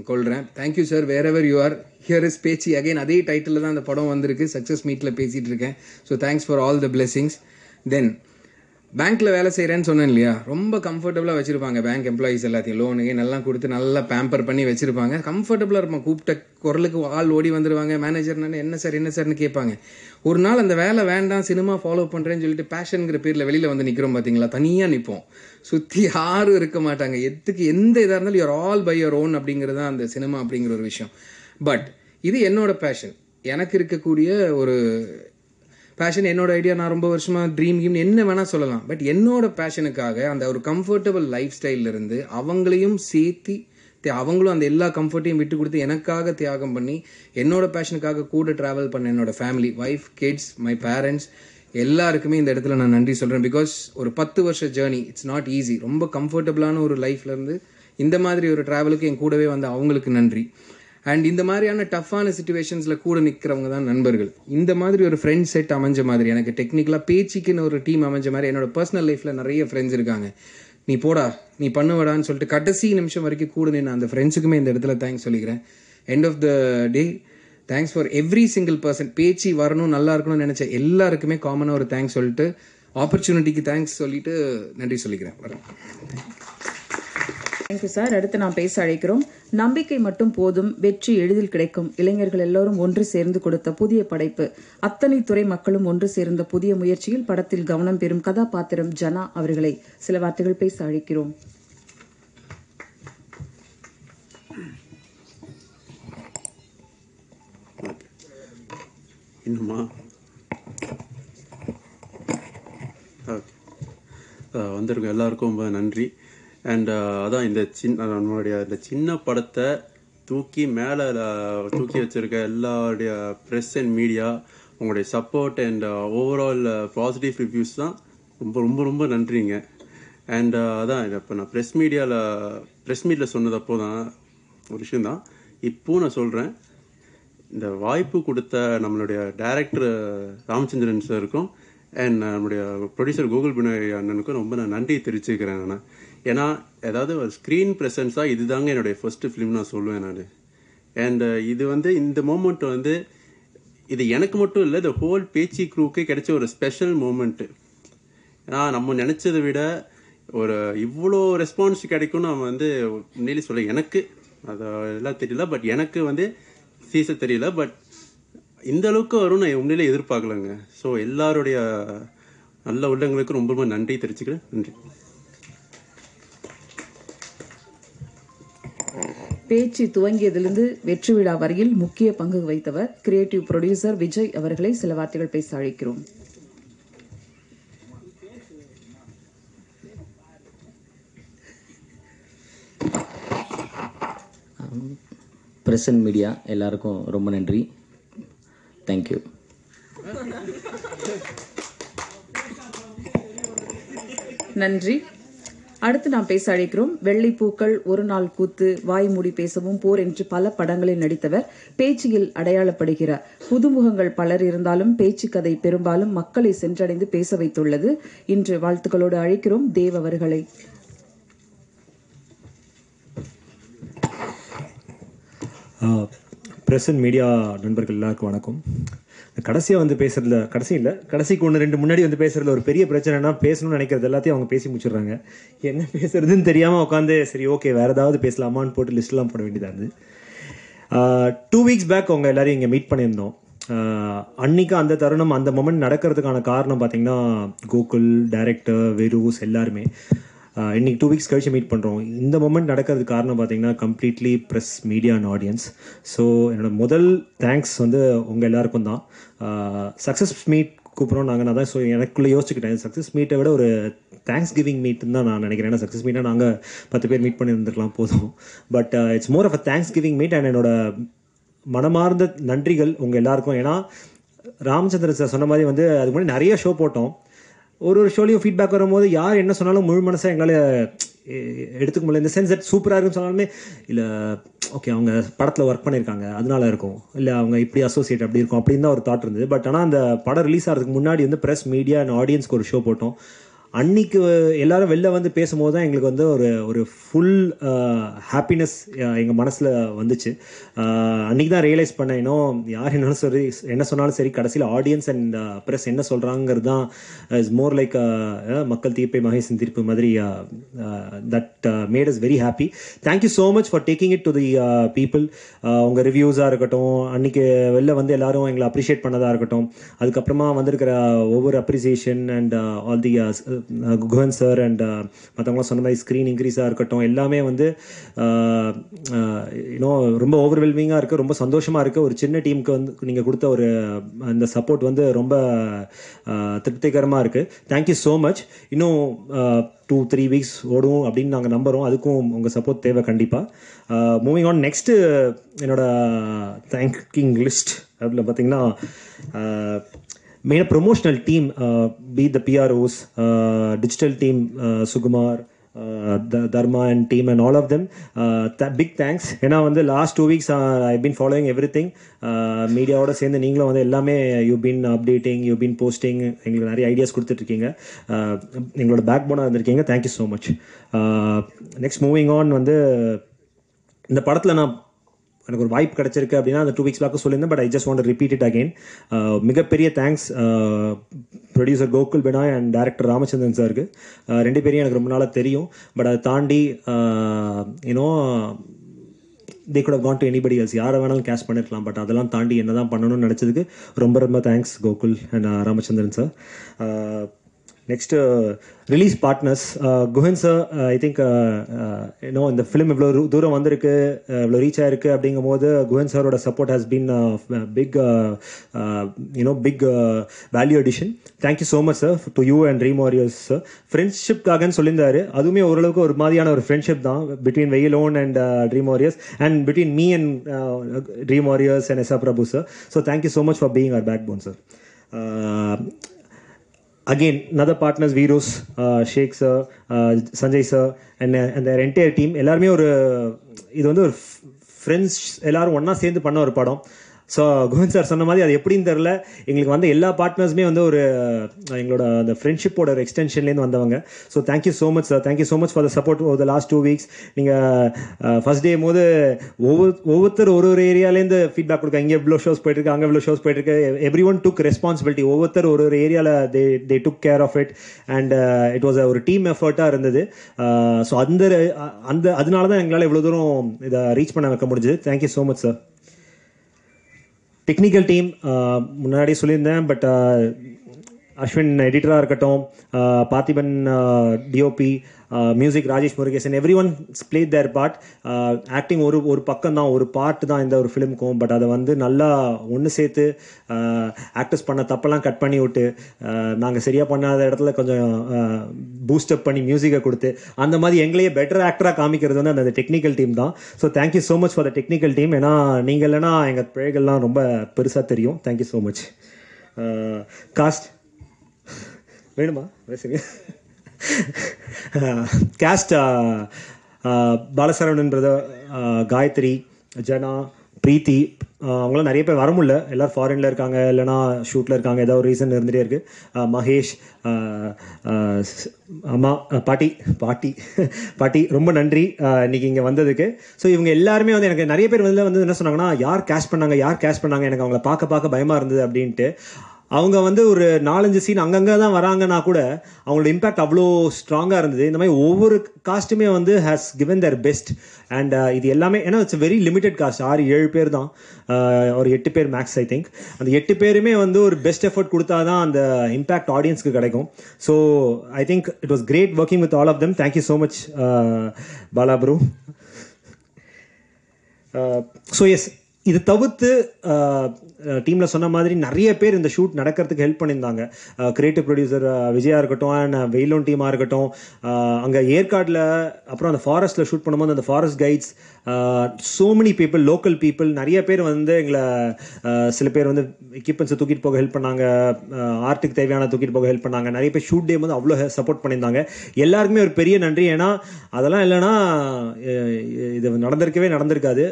கொள்கிறேன். Thank you sir. Wherever you are, here is Pechi again. அதே டைட்டில் தான் அந்த படம் வந்திருக்கு, சக்ஸஸ் மீட்டில் பேசிகிட்டு இருக்கேன். So thanks for all the blessings. Then பேங்க்கில் வேலை செய்கிறேன்னு சொன்னேன் இல்லையா, ரொம்ப கம்ஃபர்டபுளாக வச்சுருப்பாங்க பேங்க் எம்ப்ளாயீஸ் எல்லாத்தையும். லோனுக்கு நல்லா கொடுத்து நல்லா பேம்பர் பண்ணி வச்சுருப்பாங்க. கம்ஃபர்டபுளாக இருப்பாங்க. கூப்பிட்ட குரலுக்கு ஆள் ஓடி வந்துடுவாங்க. மேனேஜர் என்ன சார்னு கேட்பாங்க. ஒரு நாள் அந்த வேலை வேண்டாம், சினிமா ஃபாலோ பண்ணுறேன்னு சொல்லிட்டு பேஷனுங்கிற பேரில் வெளியில் வந்து நிற்கிறோம் பார்த்தீங்களா, தனியாக நிற்போம். சுற்றி யாரும் இருக்க மாட்டாங்க. எந்த இதாக இருந்தாலும் you're all by your own அப்படிங்கிறது தான் அந்த சினிமா அப்படிங்கிற ஒரு விஷயம். பட் இது என்னோட பேஷன், எனக்கு இருக்கக்கூடிய ஒரு பேஷன், என்னோட ஐடியா. நான் ரொம்ப வருஷமாக ட்ரீம் என்ன வேணால் சொல்லலாம். பட் என்னோட பேஷனுக்காக அந்த ஒரு கம்ஃபர்டபுள் லைஃப் ஸ்டைலிருந்து அவங்களையும் சேர்த்து, அவங்களும் அந்த எல்லா கம்ஃபர்ட்டையும் விட்டு கொடுத்து எனக்காக தியாகம் பண்ணி என்னோட பேஷனுக்காக கூட ட்ராவல் பண்ண என்னோட family, wife, kids, my parents எல்லாருக்குமே இந்த இடத்துல நான் நன்றி சொல்கிறேன். பிகாஸ் ஒரு 10 வருஷ ஜேர்னி, இட்ஸ் நாட் ஈஸி. ரொம்ப கம்ஃபர்டபுளான ஒரு லைஃப்லேருந்து இந்த மாதிரி ஒரு ட்ராவலுக்கு என் கூடவே வந்து அவங்களுக்கு நன்றி. அண்ட் இந்த மாதிரியான டஃப்பான சிச்சுவேஷன்ஸில் கூட நிற்கிறவங்க தான் நண்பர்கள். இந்த மாதிரி ஒரு ஃப்ரெண்ட் செட் அமைஞ்ச மாதிரி, எனக்கு டெக்னிக்கலாக பேச்சுக்குன்னு ஒரு டீம் அமைஞ்ச மாதிரி என்னோட பர்சனல் லைஃப்பில் நிறைய ஃப்ரெண்ட்ஸ் இருக்காங்க. நீ போடா, நீ பண்ணுவடான்னு சொல்லிட்டு கடைசி நிமிஷம் வரைக்கும் கூட நின்று அந்த ஃப்ரெண்ட்ஸுக்குமே இந்த இடத்துல தேங்க்ஸ் சொல்லிக்கிறேன். End of the day, thanks for every single person. பேச்சு வரணும், நல்லா இருக்கணும்னு நினச்ச எல்லாருக்குமே காமனாக ஒரு தேங்க்ஸ் சொல்லிட்டு, ஆப்பர்ச்சுனிட்டிக்கு தேங்க்ஸ் சொல்லிட்டு நன்றி சொல்லிக்கிறேன். வரேன். Thank you sir. அடுத்து நாம் பேச அழைக்கிறோம். நம்பிக்கை மட்டும் போதும், வெற்றி எளிதில் கிடைக்கும். இளைஞர்கள் எல்லோரும் ஒன்று சேர்ந்து கொடுத்த புதிய படைப்பு. அத்தனை துறை மக்களும் ஒன்று சேர்ந்த புதிய முயற்சியில் படத்தில் கவனம் பெறும் கதாபாத்திரம் ஜனா அவர்களை சில வார்த்தைகள் பேச அழைக்கிறோம். இன்னுமா வந்திருக்க எல்லாருக்கும் ரொம்ப நன்றி. அண்ட் அதான் இந்த நம்மளுடைய இந்த சின்ன படத்தை தூக்கி மேலே தூக்கி வச்சுருக்க எல்லாருடைய ப்ரெஸ் அண்ட் மீடியா, உங்களுடைய support and overall positive reviews தான் ரொம்ப ரொம்ப ரொம்ப நன்றிங்க. அண்ட் அதான் இப்போ நான் ப்ரெஸ் மீட்டில் சொன்னதப்போ தான் ஒரு விஷயந்தான் இப்போது நான் சொல்கிறேன். இந்த வாய்ப்பு கொடுத்த நம்மளுடைய டைரக்டர் ராமச்சந்திரன் சாருக்கும் அண்ட் நம்மளுடைய ப்ரொடியூசர் கூகுள் பினாய் அண்ணனுக்கும் ரொம்ப நான் நன்றி தெரிவிச்சுக்கிறேன். நான் ஏன்னா ஏதாவது ஒரு ஸ்க்ரீன் ப்ரெசன்ஸாக இதுதாங்க என்னுடைய ஃபர்ஸ்ட் ஃபிலிம் நான் சொல்லுவேன் நான். அண்ட் இது வந்து இந்த மூமெண்ட் வந்து இது எனக்கு மட்டும் இல்லை, இந்த ஹோல் பேச்சி க்ரூக்கே கிடைச்ச ஒரு ஸ்பெஷல் மூமெண்ட்டு. ஏன்னா நம்ம நினச்சதை விட ஒரு இவ்வளோ ரெஸ்பான்ஸ் கிடைக்கும்னு நம்ம வந்து உண்மையிலே சொல்ல, எனக்கு அது எல்லாம் தெரியல, பட் எனக்கு வந்து சீச தெரியல, பட் இந்த அளவுக்கு வரும்னு நான் உண்மையிலே எதிர்பார்க்கலங்க. ஸோ எல்லாருடைய நல்ல உள்ளங்களுக்கு ரொம்ப ரொம்ப நன்றி தெரிவிச்சுக்கிறேன். நன்றி. பேச்சு துவங்கியதிலிருந்து வெற்றி விழா வரையில் முக்கிய பங்கு வகித்தவர் கிரியேட்டிவ் ப்ரொடியூசர் விஜய் அவர்களை சில வார்த்தைகள் பேச அழைக்கிறோம். பிரஸ் அண்ட் மீடியா எல்லாருக்கும் ரொம்ப நன்றி. தேங்க்யூ. நன்றி. அடுத்து நாம் பேச அழைக்கிறோம். வெள்ளைப்பூக்கள், ஒரு நாள் கூத்து, வாய் மூடி பேசவும், போர் என்று பல படங்களில் நடித்தவர். பேச்சில் அடையாளப்படுகிறார். புதுமுகங்கள் பலர் இருந்தாலும் பேச்சு கதை பெரும்பாலும் மக்களை சென்றடைந்து பேச வைத்துள்ளது. இன்று வாழ்த்துக்களோடு அழைக்கிறோம் தேவ் அவர்களை. ப்ரெஸ் அண்ட் மீடியா நண்பர்கள் எல்லாருக்கும் வணக்கம். கடைசியாக வந்து பேசுறதுல கடைசிக்கு 1-2 முன்னாடி வந்து பேசுறதுல ஒரு பெரிய பிரச்சனைனா, பேசணும்னு நினைக்கிறது எல்லாத்தையும் அவங்க பேசி முடிச்சிடுறாங்க. என்ன பேசுறதுன்னு தெரியாமல் உட்காந்து சரி ஓகே வேறு ஏதாவது பேசலாமான்னு போட்டு லிஸ்ட்லாம் போட வேண்டியதாக இருந்து 2 வீக்ஸ் பேக் அவங்க எல்லாரையும் இங்கே மீட் பண்ணியிருந்தோம். அன்னைக்கு அந்த தருணம், அந்த மொமெண்ட் நடக்கிறதுக்கான காரணம் பார்த்தீங்கன்னா கோகுல், டைரக்டர், வெரூஸ் எல்லாருமே. இன்னைக்கு 2 வீக்ஸ் கழிச்சு மீட் பண்ணுறோம். இந்த மொமெண்ட் நடக்கிறதுக்கு காரணம் பார்த்தீங்கன்னா completely press, media and audience. So என்னோட முதல் தேங்க்ஸ் வந்து உங்கள் எல்லாருக்கும் தான். சக்ஸஸ் மீட் கூப்பிட்றோம் நாங்கள். நான் தான் எனக்குள்ளே யோசிச்சுக்கிட்டேன், சக்ஸஸ் மீட்டை விட ஒரு தேங்க்ஸ் கிவிங் மீட்னு தான் நான் நினைக்கிறேன். ஏன்னா சக்ஸஸ் மீட்டாக நாங்கள் 10 பேர் மீட் பண்ணியிருந்துருக்கலாம் போதும். But it's more of a thanks giving meet. And என்னோட மனமார்ந்த நன்றிகள் உங்கள் எல்லாருக்கும். ஏன்னா ராமச்சந்திரன் சார் சொன்ன மாதிரி வந்து அதுக்கு முன்னாடி நிறைய ஷோ போட்டோம். ஒரு ஷோலையும் ஃபீட்பேக் வரும்போது யார் என்ன சொன்னாலும் முழு மனசாக எங்களால் எடுத்துக்க முடியல. இந்த சென்ஸ் தட் சூப்பராக இருக்குன்னு சொன்னாலுமே இல்லை ஓகே அவங்க படத்தில் ஒர்க் பண்ணியிருக்காங்க அதனால இருக்கும், இல்லை அவங்க இப்படி அசோசியேட் அப்படி இருக்கும் அப்படின்னு தான் ஒரு தாட் இருந்தது. பட் ஆனால் அந்த படம் ரிலீஸ் ஆகிறதுக்கு முன்னாடி வந்து ப்ரெஸ் மீடியா அண்ட் ஆடியன்ஸ்க்கு ஒரு ஷோ போட்டோம். அன்னைக்கு எல்லாரும் வெளில வந்து பேசும்போது தான் எங்களுக்கு வந்து ஒரு ஃபுல் ஹாப்பினஸ் எங்கள் மனசில் வந்துச்சு. அன்றைக்கி தான் ரியலைஸ் பண்ணேன், இன்னும் யார் என்ன சொன்னாலும் சரி கடைசியில் ஆடியன்ஸ் அண்ட் ப்ரெஸ் என்ன சொல்கிறாங்கிறது தான் இஸ் மோர் லைக் மக்கள் தீர்ப்பை மகேசன் தீர்ப்பு மாதிரி. That made is very happy. Thank you so much for taking it to the people. உங்கள் ரிவ்யூஸாக இருக்கட்டும், அன்றைக்கி வெளில வந்து எல்லாரும் எங்களை அப்ரிஷியேட் பண்ணதாக இருக்கட்டும், அதுக்கப்புறமா வந்திருக்கிற ஒவ்வொரு appreciation and all the Guhan sir and மற்றவங்களாம் சொன்ன மாதிரி ஸ்க்ரீன் இன்க்ரீஸாக இருக்கட்டும், எல்லாமே வந்து இன்னும் ரொம்ப ஓவர்வெல்மிங்காக இருக்குது, ரொம்ப சந்தோஷமாக இருக்குது. ஒரு சின்ன டீமுக்கு வந்து நீங்கள் கொடுத்த ஒரு அந்த சப்போர்ட் வந்து ரொம்ப திருப்திகரமாக இருக்குது. Thank you so much. இன்னும் 2-3 வீக்ஸ் ஓடும் அப்படின்னு நாங்கள் நம்புகிறோம். அதுக்கும் உங்கள் சப்போர்ட் தேவை கண்டிப்பாக. மூவிங் ஆன், நெக்ஸ்ட்டு என்னோட தேங்கிங் லிஸ்ட் அதில் பார்த்தீங்கன்னா மெயினாக promotional team, be the PROs, digital team, Sukumar, Dharma and team and all of them, big thanks. ஏன்னா வந்து last 2 weeks I've been following everything. மீடியாவோட சேர்ந்து நீங்களும் வந்து எல்லாமே you been updating, you been posting, எங்களுக்கு நிறைய ஐடியாஸ் கொடுத்துட்ருக்கீங்க, எங்களோட பேக் போனாக இருந்திருக்கீங்க. Thank you so much. Next moving on, வந்து இந்த படத்தில் நான் எனக்கு ஒரு வாய்ப்பு கிடச்சிருக்கு அப்படின்னா அந்த 2 weeks பேக்கு சொல்லியிருந்தேன். But I just want to repeat it again. மிகப்பெரிய thanks producer Gokul Binoy and director Ramachandran சாருக்கு. 2 பேரையும் எனக்கு ரொம்ப நாளாக தெரியும். பட் அதை தாண்டி you know they could have gone to anybody else, யாரை வேணாலும் கேஷ் பண்ணிருக்கலாம். பட் அதெல்லாம் தாண்டி என்ன தான் பண்ணணும்னு நினச்சதுக்கு ரொம்ப ரொம்ப thanks Gokul and Ramachandran sir. Next release partners, Guhan sir, I think இன்னும் இந்த ஃபிலிம் இவ்வளோ தூரம் வந்திருக்கு, இவ்வளோ ரீச் ஆயிருக்கு அப்படிங்கும் போது குஹன் சாரோட support has been big big value addition. Thank you so much sir to you and Dream Warriors sir. ஃப்ரெண்ட்ஷிப்காகன்னு சொல்லியிருந்தாரு, அதுவுமே ஓரளவுக்கு ஒரு மாதிரியான ஒரு ஃப்ரெண்ட்ஷிப் தான் between Veyilon and Dream Warriors and between me and Dream Warriors and SR Prabhu sir. So thank you so much for being our backbone sir. Again, another partners, Virus, Sheikh sir, Sanjay sir and their entire team. எல்லாருமே ஒரு இது வந்து ஒரு ஃப்ரெண்ட்ஸ் எல்லாரும் ஒன்றா சேர்ந்து பண்ண ஒரு படம். ஸோ குஹன் சார் சொன்ன மாதிரி அது எப்படின்னு தெரில, எங்களுக்கு வந்து எல்லா பார்ட்னர்ஸுமே வந்து ஒரு எங்களோட அந்த ஃப்ரெண்ட்ஷிப்போட ஒரு எக்ஸ்டென்ஷன்லேருந்து வந்தவங்க. So thank you so much sir, thank you so much for the support over the last 2 weeks. நீங்கள் ஃபர்ஸ்ட் டே போது ஒவ்வொருத்தர் ஒரு ஏரியாலேருந்து ஃபீட்பேக் கொடுக்க, இங்கே இவ்வளோ ஷோஸ் போயிட்டுருக்கு, அங்கே இவ்வளோ ஷோஸ் போயிட்டுருக்கு, எவ்ரி ஒன் டுக் ரெஸ்பான்சிபிலிட்டி, ஒவ்வொருத்தர் ஒரு ஏரியாவில் they took care of it and it was ஒரு டீம் எஃபர்ட்டாக இருந்தது. ஸோ அதனால தான் எங்களால் இவ்வளோ தூரம் இதை ரீச் பண்ண வைக்க முடிஞ்சது. Thank you so much sir. Technical team முன்னாடி சொல்லியிருந்தேன், பட் அஸ்வின் எடிட்டராக இருக்கட்டும், Parthiban DOP, music Rajesh Murugesan, everyone played their part. Acting ஒரு பக்கம் தான், ஒரு பார்ட் தான் இந்த ஒரு ஃபிலிமுக்கும். பட் அதை வந்து நல்லா ஒன்று சேர்த்து ஆக்டர்ஸ் பண்ண தப்பெல்லாம் கட் பண்ணி விட்டு, நாங்கள் சரியாக பண்ணாத இடத்துல கொஞ்சம் பூஸ்டப் பண்ணி மியூசிக்கை கொடுத்து அந்த மாதிரி எங்களையே பெட்டர் ஆக்டராக காமிக்கிறது வந்து அந்த டெக்னிக்கல் டீம் தான். So thank you so much for the technical team. ஏன்னா நீங்கள் இல்லைன்னா எங்கள் பிழைகள்லாம் ரொம்ப பெருசாக தெரியும். Thank you so much. காஸ்ட் வேணுமா பேசுங்க. கேஸ்ட் பாலசரவணன் பிரதர், காயத்ரி, ஜனா, பிரீத்தி, அவங்களாம் நிறைய பேர் வர முடியல, எல்லோரும் ஃபாரினில் இருக்காங்க, இல்லைனா ஷூட்டில் இருக்காங்க, ஏதாவது ஒரு ரீசன் இருந்துகிட்டே இருக்குது. மகேஷ், அம்மா, பாட்டி ரொம்ப நன்றி இன்னைக்கு இங்கே வந்ததுக்கு. ஸோ இவங்க எல்லாருமே வந்து எனக்கு நிறைய பேர் வந்து என்ன சொன்னாங்கன்னா, யார் கேஷ் பண்ணாங்க, எனக்கு அவங்கள பார்க்க பயமாக இருந்தது அப்படின்ட்டு. அவங்க வந்து ஒரு 4-5 சீன் அங்கங்கே தான் வராங்கன்னா கூட அவங்களோட இம்பேக்ட் அவ்வளோ ஸ்ட்ராங்காக இருந்தது. இந்த மாதிரி ஒவ்வொரு காஸ்ட்டுமே வந்து has given their best. And இது எல்லாமே ஏன்னா இட்ஸ் வெரி லிமிடெட் காஸ்ட், 6-7 பேர் தான், ஒரு 8 பேர் மேக்ஸ் ஐ திங்க். அந்த 8 பேருமே வந்து ஒரு பெஸ்ட் எஃபர்ட் கொடுத்தா தான் அந்த இம்பேக்ட் ஆடியன்ஸ்க்கு கிடைக்கும். So I think it was great working with all of them. Thank you so much Bala bro. So yes, இது தவிர்த்து டீமில் சொன்ன மாதிரி நிறைய பேர் இந்த ஷூட் நடக்கிறதுக்கு ஹெல்ப் பண்ணியிருந்தாங்க. கிரியேட்டிவ் ப்ரொடியூசர் விஜயா இருக்கட்டும், அண்ட் வெயிலோன் டீமாக இருக்கட்டும், அங்கே ஏற்காடில் அப்புறம் அந்த ஃபாரஸ்ட்டில் ஷூட் பண்ணும்போது அந்த forest guides, so many people, local people நிறைய பேர் வந்து எங்களை சில பேர் வந்து எக்யூப்மெண்ட்ஸை தூக்கிட்டு போக ஹெல்ப் பண்ணாங்க, ஆர்ட்டுக்கு தேவையான தூக்கிட்டு போக ஹெல்ப் பண்ணாங்க. நிறைய பேர் ஷூட் டே வந்து அவ்வளோ சப்போர்ட் பண்ணியிருந்தாங்க. எல்லாருக்குமே ஒரு பெரிய நன்றி. ஏன்னா அதெல்லாம் இல்லைன்னா இது நடந்திருக்காது.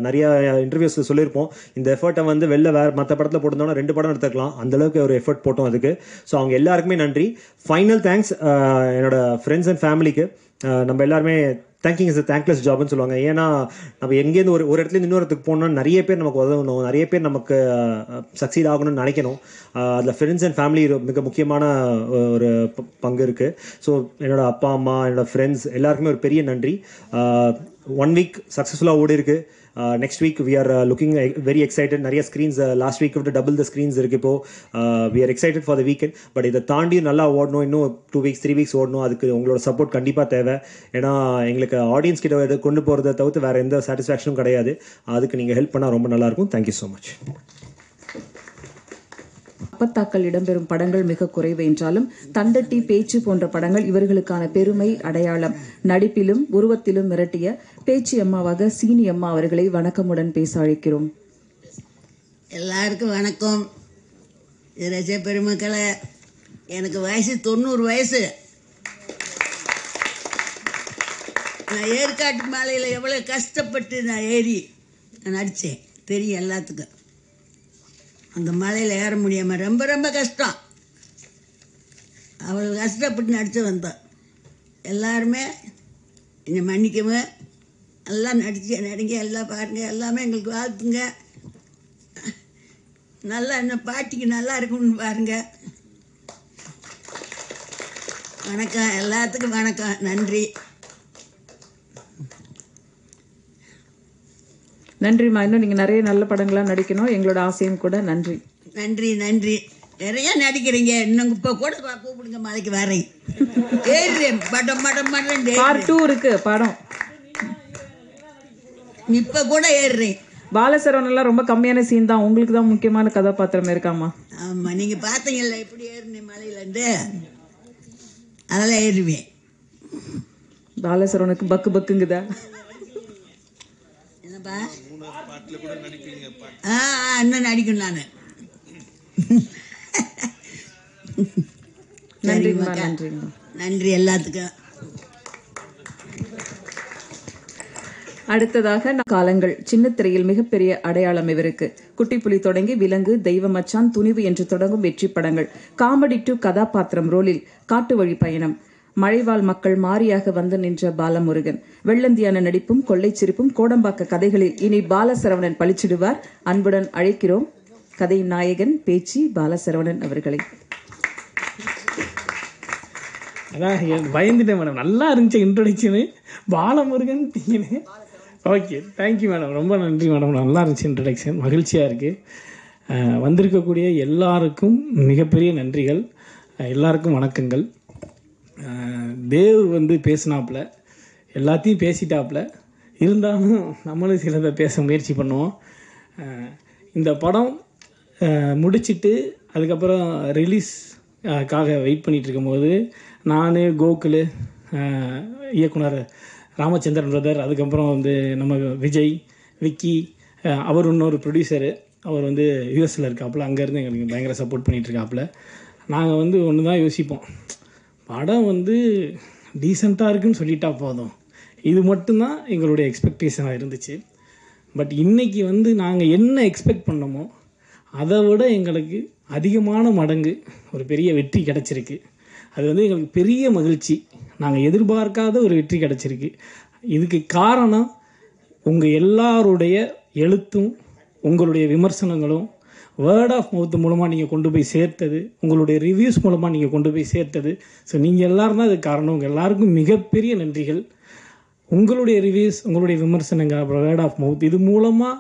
நிறைய இன்டர்வியூஸில் சொல்லியிருப்போம், இந்த எஃபர்ட்டை வந்து வேறு மற்ற படத்தில் போட்டிருந்தோம்னா 2 படம் எடுத்துக்கலாம், அந்தளவுக்கு ஒரு எஃபர்ட் போட்டோம் அதுக்கு. ஸோ அவங்க எல்லாருக்குமே நன்றி. ஃபைனல் தேங்க்ஸ் என்னோட ஃப்ரெண்ட்ஸ் அண்ட் ஃபேமிலிக்கு. நம்ம எல்லாருமே தேங்கிங் இஸ் தேங்க்லெஸ் ஜாப்னு சொல்லுவாங்க. ஏன்னா நம்ம எங்கேருந்து ஒரு இடத்துலேருந்து இன்னொரு இடத்துக்கு போகணும்னா நிறைய பேர் நமக்கு உதவணும், நிறைய பேர் நமக்கு சக்சீட் ஆகணும்னு நினைக்கணும். அதில் ஃப்ரெண்ட்ஸ் அண்ட் ஃபேமிலி மிக முக்கியமான ஒரு பங்கு இருக்குது. ஸோ என்னோட அப்பா அம்மா, என்னோட ஃப்ரெண்ட்ஸ் எல்லாருக்குமே ஒரு பெரிய நன்றி. 1 வீக் சக்ஸஸ்ஃபுல்லாக ஓடி இருக்கு. Next week we are looking very excited. நிறைய ஸ்க்ரீன்ஸ் லாஸ்ட் வீக் விட்டு டபுள் த ஸ்க்ரீன்ஸ் இருக்கு. இப்போ we are excited for the weekend. But இதை தாண்டி நல்லா ஓடணும், இன்னும் 2 வீக்ஸ் 3 வீக்ஸ் ஓடணும். அதுக்கு உங்களோட சப்போர்ட் கண்டிப்பாக தேவை. ஏன்னா எங்களுக்கு ஆடியன்ஸ் கிட்ட கொண்டு போகிறத தவிர்த்து வேறு எந்த சாட்டிஸ்ஃபேக்ஷனும் கிடையாது. அதுக்கு நீங்கள் ஹெல்ப் பண்ணால் ரொம்ப நல்லாயிருக்கும். Thank you so much. அப்பத்தாக்கள் இடம்பெறும் படங்கள் மிக குறைவு என்றாலும் தண்டட்டி, பேச்சு போன்ற படங்கள் இவர்களுக்கான பெருமை அடையாளம். நடிப்பிலும் உருவத்திலும் மிரட்டிய பேச்சு அம்மாவாக சீனி அம்மா அவர்களை வணக்கமுடன் பேச அழைக்கிறோம். எல்லாருக்கும் வணக்கம். ரசிக பெருமக்களை, எனக்கு வயசு 90 வயசு. நான் ஏற்காட்டு மலையில் எவ்வளோ கஷ்டப்பட்டு நான் ஏறி நடித்தேன் தெரியும் எல்லாத்துக்கும். அந்த மலையில் ஏற முடியாமல் ரொம்ப ரொம்ப கஷ்டம். அவ்வளோ கஷ்டப்பட்டு நடித்து வந்தோம். எல்லாருமே என்னை மன்னிக்கவும், எல்லாம் நடிங்க, எல்லாம் பாருங்கள், எல்லாமே எங்களுக்கு வாழ்த்துங்க. நல்லா என்ன பாட்டிக்கு நல்லா இருக்கும்னு பாருங்கள். வணக்கம், எல்லாத்துக்கும் வணக்கம், நன்றி. நன்றிம்மா. இன்னும் நீங்கள் நிறைய நல்ல படங்களாக நடிக்கணும், எங்களோட ஆசையும் கூட. நன்றி நன்றி நன்றி. நிறைய நடிக்கிறீங்க. இன்னும் இப்போ கூட கூப்பிடுங்க, மலைக்கு வரேன். ஏறுறேன் படம் படம் படம். பார்ட் 2 இருக்கு படம், இப்போ கூட ஏறுறேன். பாலசரவன் எல்லாம் ரொம்ப கம்மியான சீன் தான், உங்களுக்கு தான் முக்கியமான கதாபாத்திரம் இருக்காமா? ஆமாம், நீங்கள் பார்த்தீங்கல்ல எப்படி ஏறினேன் மலையிலேருந்து, அதெல்லாம் ஏறுவேன். பாலசரவனுக்கு பக்கு பக்குங்குதா? என்னப்பா? இன்னும் நடிக்கணும் நான். நன்றிம்மா. நன்றிம்மா. நன்றி எல்லாத்துக்கும். அடுத்ததாக காலங்கள் சின்ன திரையில் மிகப்பெரிய அடையாளம் இவருக்கு. குட்டிப்புலி தொடங்கி விலங்கு, தெய்வ மச்சான், துணிவு என்று தொடங்கும் வெற்றி படங்கள். காமெடி டு கதாபாத்திரம் ரோலில் காட்டு வழி பயணம். மழைவாழ் மக்கள் மாரியாக வந்து நின்ற பாலமுருகன். வெள்ளந்தியான நடிப்பும் கொள்ளை சிரிப்பும் கோடம்பாக்க கதைகளில் இனி பாலசரவணன் பளிச்சிடுவார். அன்புடன் அழைக்கிறோம் கதையின் நாயகன் பேச்சி பாலசரவணன் அவர்களை. அதான் பயந்துட்டேன் மேடம், நல்லா இருந்துச்சு introduction. Balamurugan okay, thank you madam, ரொம்ப நன்றி மேடம். நல்லா இருந்துச்சு இன்ட்ரடக்ஷன், மகிழ்ச்சியாக இருக்குது. வந்திருக்கக்கூடிய எல்லாருக்கும் மிகப்பெரிய நன்றிகள், எல்லாருக்கும் வணக்கங்கள். தேவ் வந்து பேசினாப்புல, எல்லாத்தையும் பேசிட்டாப்புல, இருந்தாலும் நம்மளும் சிலதை பேச முயற்சி பண்ணுவோம். இந்த படம் முடிச்சுட்டு அதுக்கப்புறம் ரிலீஸ்க்காக வெயிட் பண்ணிகிட்டு இருக்கும்போது நான், கோகுல், இயக்குனர் ராமச்சந்திரன் பிரதர், அதுக்கப்புறம் வந்து நம்ம விஜய், விக்கி, அவர் இன்னொரு ப்ரொடியூசரு, அவர் வந்து யூஎஸில் இருக்காப்புல, அங்கேருந்து எங்களுக்கு பயங்கர சப்போர்ட் பண்ணிகிட்ருக்காப்புல. நாங்கள் வந்து ஒன்று தான் யோசிப்போம், படம் வந்து டீசெண்டாக இருக்குன்னு சொல்லிட்டா போதும், இது மட்டும்தான் எங்களுடைய எக்ஸ்பெக்டேஷனாக இருந்துச்சு. பட் இன்றைக்கி வந்து நாங்கள் என்ன எக்ஸ்பெக்ட் பண்ணோமோ அதை விட எங்களுக்கு அதிகமான மடங்கு ஒரு பெரிய வெற்றி கிடச்சிருக்கு. அது வந்து எங்களுக்கு பெரிய மகிழ்ச்சி. நாங்கள் எதிர்பார்க்காத ஒரு வெற்றி கிடச்சிருக்கு. இதுக்கு காரணம் உங்கள் எல்லாருடைய எழுத்தும் உங்களுடைய விமர்சனங்களும் வேர்ட் ஆஃப் மவுத் மூலமாக நீங்கள் கொண்டு போய் சேர்த்தது, உங்களுடைய ரிவ்யூஸ் மூலமாக நீங்கள் கொண்டு போய் சேர்த்தது. ஸோ நீங்கள் எல்லோரும் தான் அதுக்கு காரணம். உங்கள் எல்லாருக்கும் மிகப்பெரிய நன்றிகள். உங்களுடைய ரிவ்யூஸ், உங்களுடைய விமர்சனங்கள், அப்புறம் வேர்ட் ஆஃப் மவுத், இது மூலமாக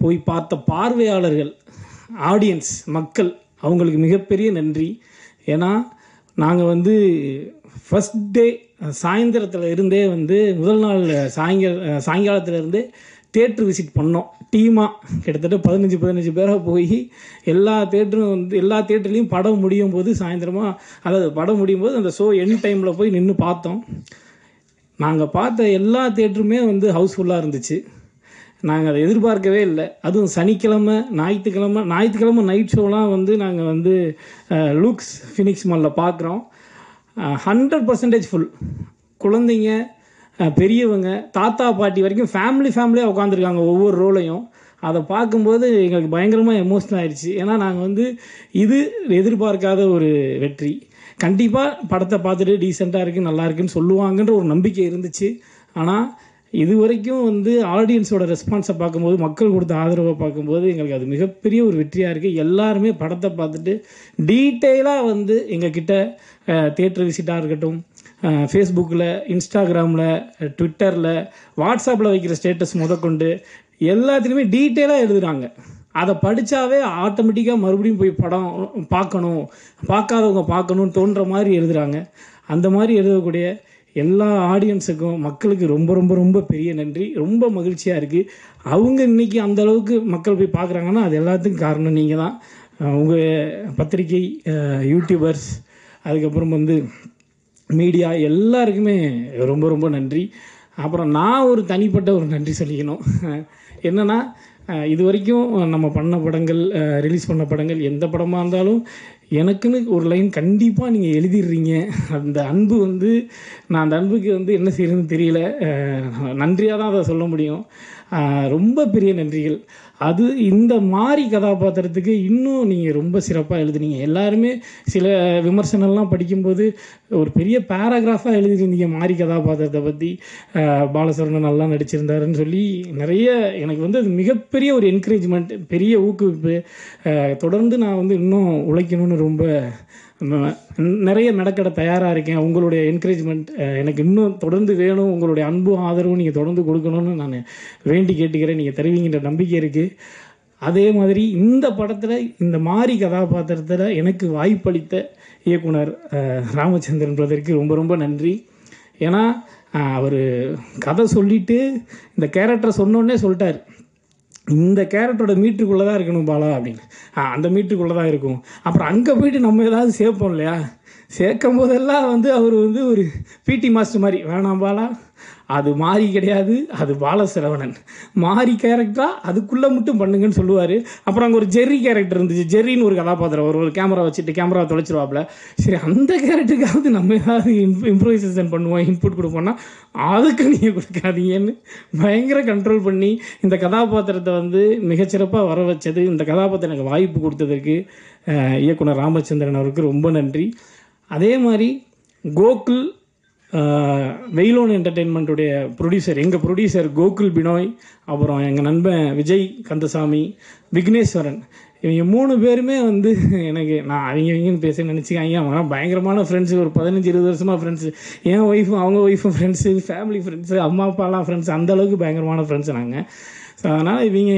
போய் பார்த்த பார்வையாளர்கள், ஆடியன்ஸ், மக்கள், அவங்களுக்கு மிகப்பெரிய நன்றி. ஏன்னா நாங்கள் வந்து ஃபஸ்ட் டே சாயந்தரத்தில் இருந்தே வந்து முதல் நாள் சாயங்காலத்தில் இருந்தே தேட்ரு விசிட் பண்ணோம் டீமாக. கிட்டத்தட்ட 15 பேராக போய் எல்லா தேட்டரும் வந்து எல்லா தேட்டர்லேயும் படம் முடியும் போது சாயந்தரமாக, அதாவது படம் முடியும் போது அந்த ஷோ எண்ட் டைமில் போய் நின்று பார்த்தோம். நாங்கள் பார்த்த எல்லா தேட்டருமே வந்து ஹவுஸ்ஃபுல்லாக இருந்துச்சு. நாங்கள் அதை எதிர்பார்க்கவே இல்லை. அதுவும் சனிக்கிழமை ஞாயிற்றுக்கிழமை நைட் ஷோலாம் வந்து நாங்கள் வந்து லூக்ஸ் ஃபினிக்ஸ் மாலில் பார்க்குறோம். 100% ஃபுல். குழந்தைங்க, பெரியவங்க, தாத்தா பாட்டி வரைக்கும் ஃபேமிலியாக உட்காந்துருக்காங்க ஒவ்வொரு ரோலையும். அதை பார்க்கும்போது எங்களுக்கு பயங்கரமாக எமோஷனல் ஆயிடுச்சு. ஏன்னா நாங்கள் வந்து இது எதிர்பார்க்காத ஒரு வெற்றி. கண்டிப்பாக படத்தை பார்த்துட்டு டீசெண்டாக இருக்குது, நல்லா இருக்குன்னு சொல்லுவாங்கன்ற ஒரு நம்பிக்கை இருந்துச்சு. ஆனால் இது வரைக்கும் வந்து ஆடியன்ஸோட ரெஸ்பான்ஸை பார்க்கும்போது, மக்கள் கொடுத்த ஆதரவை பார்க்கும்போது எங்களுக்கு அது மிகப்பெரிய ஒரு வெற்றியாக இருக்குது. எல்லாருமே படத்தை பார்த்துட்டு டீட்டெயிலாக வந்து எங்ககிட்ட தியேட்டர் விசிட்டாக இருக்கட்டும், ஃபேஸ்புக்கில், இன்ஸ்டாகிராமில், ட்விட்டரில், வாட்ஸ்அப்பில் வைக்கிற ஸ்டேட்டஸ் முதற்கொண்டு எல்லாத்துலேயுமே டீட்டெயிலாக எழுதுகிறாங்க. அதை படித்தாவே ஆட்டோமேட்டிக்காக மறுபடியும் போய் படம் பார்க்கணும், பார்க்காதவங்க பார்க்கணுன்னு தோன்ற மாதிரி எழுதுகிறாங்க. அந்த மாதிரி எழுதக்கூடிய எல்லா ஆடியன்ஸுக்கும், மக்களுக்கு ரொம்ப ரொம்ப ரொம்ப பெரிய நன்றி. ரொம்ப மகிழ்ச்சியாக இருக்குது. அவங்க இன்றைக்கி அந்தளவுக்கு மக்கள் போய் பார்க்குறாங்கன்னா அது எல்லாத்துக்கும் காரணம் நீங்கள் தான். உங்கள் பத்திரிகை, யூடியூபர்ஸ், அதுக்கப்புறம் வந்து மீடியா எல்லாருக்குமே ரொம்ப ரொம்ப நன்றி. அப்புறம் நான் ஒரு தனிப்பட்ட ஒரு நன்றி சொல்லிக்கணும். என்னென்னா, இது வரைக்கும் நம்ம பண்ண படங்கள், ரிலீஸ் பண்ண படங்கள், எந்த படமாக இருந்தாலும் எனக்குன்னு ஒரு லைன் கண்டிப்பாக நீங்கள் எழுதிடுறீங்க. அந்த அன்பு வந்து நான் அந்த அன்புக்கு வந்து என்ன செய்யறதுன்னு தெரியல. நன்றியாக தான் அதை சொல்ல முடியும். ரொம்ப பெரிய நன்றிகள். அது இந்த மாதிரி கதாபாத்திரத்துக்கு இன்னும் நீங்கள் ரொம்ப சிறப்பாக எழுதுனீங்க. எல்லாருமே சில விமர்சனம்லாம் படிக்கும்போது ஒரு பெரிய பேராகிராஃபாக எழுதியிருந்தீங்க மாரி கதாபாத்திரத்தை பற்றி. பாலசரவணன் நல்லா நடிச்சிருந்தாருன்னு சொல்லி நிறைய எனக்கு வந்து அது மிகப்பெரிய ஒரு என்கரேஜ்மெண்ட், பெரிய ஊக்குவிப்பு. தொடர்ந்து நான் வந்து இன்னும் உழைக்கணும்னு ரொம்ப நிறைய மெனக்கட தயாராக இருக்கேன். உங்களுடைய என்கரேஜ்மெண்ட் எனக்கு இன்னும் தொடர்ந்து வேணும். உங்களுடைய அன்பும் ஆதரவும் நீங்கள் தொடர்ந்து கொடுக்கணும்னு நான் வேண்டி கேட்டுக்கிறேன். நீங்கள் தருவீங்கிற நம்பிக்கை இருக்குது. அதே மாதிரி இந்த படத்தில் இந்த மாதிரி கதாபாத்திரத்தில் எனக்கு வாய்ப்பளித்த இயக்குனர் ராமச்சந்திரன் பிரதருக்கு ரொம்ப ரொம்ப நன்றி. ஏன்னா அவர் கதை சொல்லிவிட்டு இந்த கேரக்டரை சொன்னோடனே சொல்லிட்டார், இந்த கேரக்டரோட மீட்டருக்குள்ளே தான் இருக்கணும் பாலா அப்படின்னு. அந்த மீட்டருக்குள்ளே தான் இருக்கும். அப்புறம் அங்கே போய்ட்டு நம்ம ஏதாவது சேர்ப்போம் இல்லையா, சேர்க்கும் போதெல்லாம் வந்து அவர் வந்து ஒரு பிடி மாஸ்டர் மாதிரி, வேணாம் பாலா அது மாறி கிடையாது, அது பாலசரவணன் மாறி கேரக்டராக அதுக்குள்ளே மட்டும் பண்ணுங்கன்னு சொல்லுவார். அப்புறம் அங்கே ஒரு ஜெர்ரி கேரக்டர் இருந்துச்சு. ஜெர்ரின்னு ஒரு கதாபாத்திரம், ஒரு கேமரா வச்சுட்டு கேமரா தொலைச்சிருவாப்புல. சரி, அந்த கேரக்டருக்காவது நம்ம ஏதாவது இம்ப்ரோவைசேஷன் பண்ணுவோம், இன்புட் கொடுப்போம்னா அதுக்கு நீங்கள் கொடுக்காதீங்கன்னு பயங்கர கண்ட்ரோல் பண்ணி இந்த கதாபாத்திரத்தை வந்து மிகச்சிறப்பாக வர வச்சது, இந்த கதாபாத்திரம் எனக்கு வாய்ப்பு கொடுத்ததற்கு இயக்குனர் ராமச்சந்திரன் அவருக்கு ரொம்ப நன்றி. அதே மாதிரி கோகுல், வெயிலோன் என்டர்டெயின்மெண்ட்டுடைய ப்ரொடியூசர், எங்கள் ப்ரொடியூசர் கோகுல் பினோய், அப்புறம் எங்கள் நண்பன் விஜய் கந்தசாமி, விக்னேஸ்வரன், இவங்க 3 பேருமே வந்து எனக்கு, நான் அவங்கன்னு பேச நினச்சிக்காங்க, அவங்க பயங்கரமான ஃப்ரெண்ட்ஸு. ஒரு 15-20 வருஷமாக ஃப்ரெண்ட்ஸு. என் ஒய்ஃபும் அவங்க ஒய்ஃபும் ஃப்ரெண்ட்ஸு, ஃபேமிலி ஃப்ரெண்ட்ஸு, அம்மா அப்பாலாம் ஃப்ரெண்ட்ஸ். அந்தளவுக்கு பயங்கரமான ஃப்ரெண்ட்ஸு நாங்கள். ஸோ அதனால் இவங்க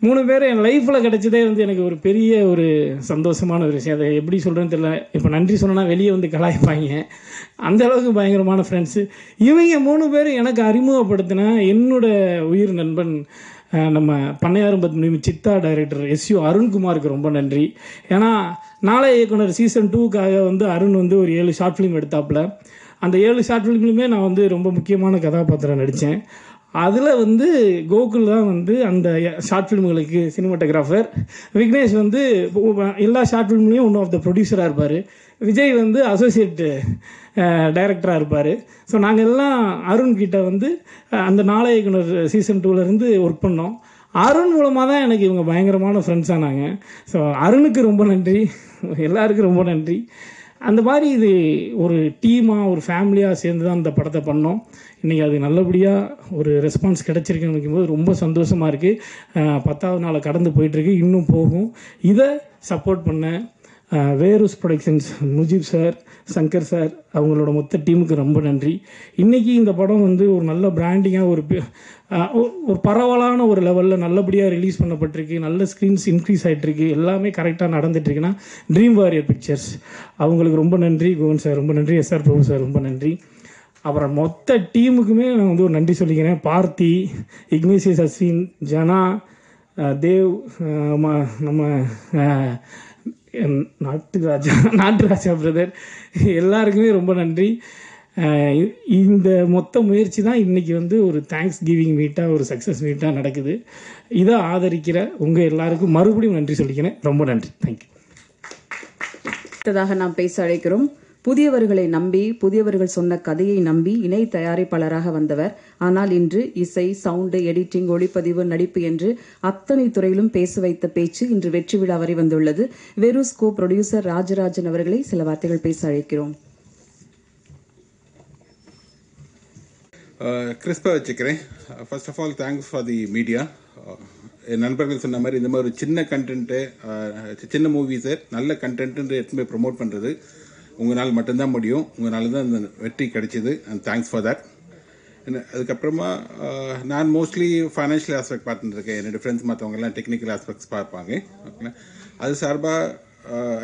3 பேர் என் லைஃப்பில் கிடச்சதே வந்து எனக்கு ஒரு பெரிய ஒரு சந்தோஷமான ஒரு விஷயம். அதை எப்படி சொல்கிறேன்னு தெரியல. இப்போ நன்றி சொன்னேன்னா வெளியே வந்து கலாய்ப்பாங்க. அந்தளவுக்கு பயங்கரமான ஃப்ரெண்ட்ஸு. இவங்க 3 பேர் எனக்கு அறிமுகப்படுத்தின என்னோட உயிர் நண்பன் நம்ம பண்ணையாரம்பத்து சித்தா டைரக்டர் SU அருண்குமாருக்கு ரொம்ப நன்றி. ஏன்னா நாளைய இயக்குனர் சீசன் 2க்காக வந்து அருண் வந்து ஒரு 7 ஷார்ட் ஃபிலிம் எடுத்தாப்புல. அந்த 7 ஷார்ட் ஃபிலிம்லையுமே நான் வந்து ரொம்ப முக்கியமான கதாபாத்திரம் நடித்தேன். அதில் வந்து கோகுல் தான் வந்து அந்த ஷார்ட் ஃபிலிம்களுக்கு சினிமாட்டோகிராஃபர். விக்னேஷ் வந்து எல்லா ஷார்ட் ஃபிலிம்லேயும் ஒன் ஆஃப் த ப்ரொடியூசராக இருப்பார். விஜய் வந்து அசோசியேட் டைரக்டராக இருப்பார். ஸோ நாங்கள் எல்லாம் அருண்கிட்ட வந்து அந்த நாளைய இயக்குனர் சீசன் 2லேருந்து ஒர்க் பண்ணோம். அருண் மூலமாக தான் எனக்கு இவங்க பயங்கரமான ஃப்ரெண்ட்ஸ் ஆனாங்க. ஸோ அருணுக்கு ரொம்ப நன்றி, எல்லாருக்கும் ரொம்ப நன்றி. அந்த மாதிரி இது ஒரு டீமாக, ஒரு ஃபேமிலியாக சேர்ந்து தான் இந்த படத்தை பண்ணோம். இன்றைக்கி அது நல்லபடியாக ஒரு ரெஸ்பான்ஸ் கிடச்சிருக்குன்னு நினைக்கும்போது ரொம்ப சந்தோஷமாக இருக்குது. 10வது நாளை கடந்து போயிட்டுருக்கு, இன்னும் போகும். இதை சப்போர்ட் பண்ண Veroos productions, Mujeeb sir, Shankar sir, அவங்களோட மொத்த டீமுக்கு ரொம்ப நன்றி. இன்றைக்கி இந்த படம் வந்து ஒரு நல்ல பிராண்டிங்காக ஒரு பரவலான ஒரு லெவலில் நல்லபடியாக ரிலீஸ் பண்ணப்பட்டிருக்கு. நல்ல ஸ்க்ரீன்ஸ் இன்க்ரீஸ் ஆகிட்டுருக்கு. எல்லாமே கரெக்டாக நடந்துட்டுருக்குன்னா ட்ரீம் வாரியர் பிக்சர்ஸ் அவங்களுக்கு ரொம்ப நன்றி. கோவன் சார் ரொம்ப நன்றி. SR பிரபு சார் ரொம்ப நன்றி. அப்புறம் மொத்த டீமுக்குமே நான் வந்து ஒரு நன்றி சொல்லிக்கிறேன். பார்த்தி, இக்னேசியஸ் அஸ்வின், ஜனா, தேவ், நம்ம நாட்டுராஜா பிரதர், எல்லாருக்குமே ரொம்ப நன்றி. இந்த மொத்த முயற்சி தான் இன்றைக்கி வந்து ஒரு தேங்க்ஸ் கிவிங் மீட்டாக, ஒரு சக்ஸஸ் மீட்டாக நடக்குது. இதை ஆதரிக்கிற உங்கள் எல்லாருக்கும் மறுபடியும் நன்றி சொல்லிக்கிறேன். ரொம்ப நன்றி. தேங்க்யூ. அடுத்ததாக நாம் பேச அழைக்கிறோம். புதியவர்களை நம்பி, புதியவர்கள் சொன்ன கதையை நம்பி இணை தயாரிப்பாளராக வந்தவர். ஆனால் இன்று இசை, சவுண்டு, எடிட்டிங், ஒளிப்பதிவு, நடிப்பு என்று அத்தனை துறையிலும் பேச வைத்த பேச்சு இன்று வெற்றி விழா வரை வந்துள்ளது. வெரூஸ் கோ ப்ரொடியூசர் ராஜராஜன் அவர்களை சில வார்த்தைகள் பேச அழைக்கிறோம். கிறிஸ்பாக வச்சுக்கிறேன். First of all thanks for the media. என் நண்பர்கள் சொன்ன மாதிரி இந்த மாதிரி ஒரு சின்ன கண்டென்ட்டு, சின்ன மூவிஸை நல்ல கண்டென்ட்டு எடுத்து போய் ப்ரொமோட் பண்ணுறது உங்களால் மட்டும்தான் முடியும். உங்களால் தான் இந்த வெற்றி கிடைச்சிது. And thanks for that. அதுக்கப்புறமா நான் மோஸ்ட்லி ஃபைனான்ஷியல் ஆஸ்பெக்ட் பார்த்துருக்கேன். என்னோடய ஃப்ரெண்ட்ஸ் மற்றவங்கெல்லாம் டெக்னிக்கல் ஆஸ்பெக்ட்ஸ் பார்ப்பாங்க. ஓகே, அது சார்பாக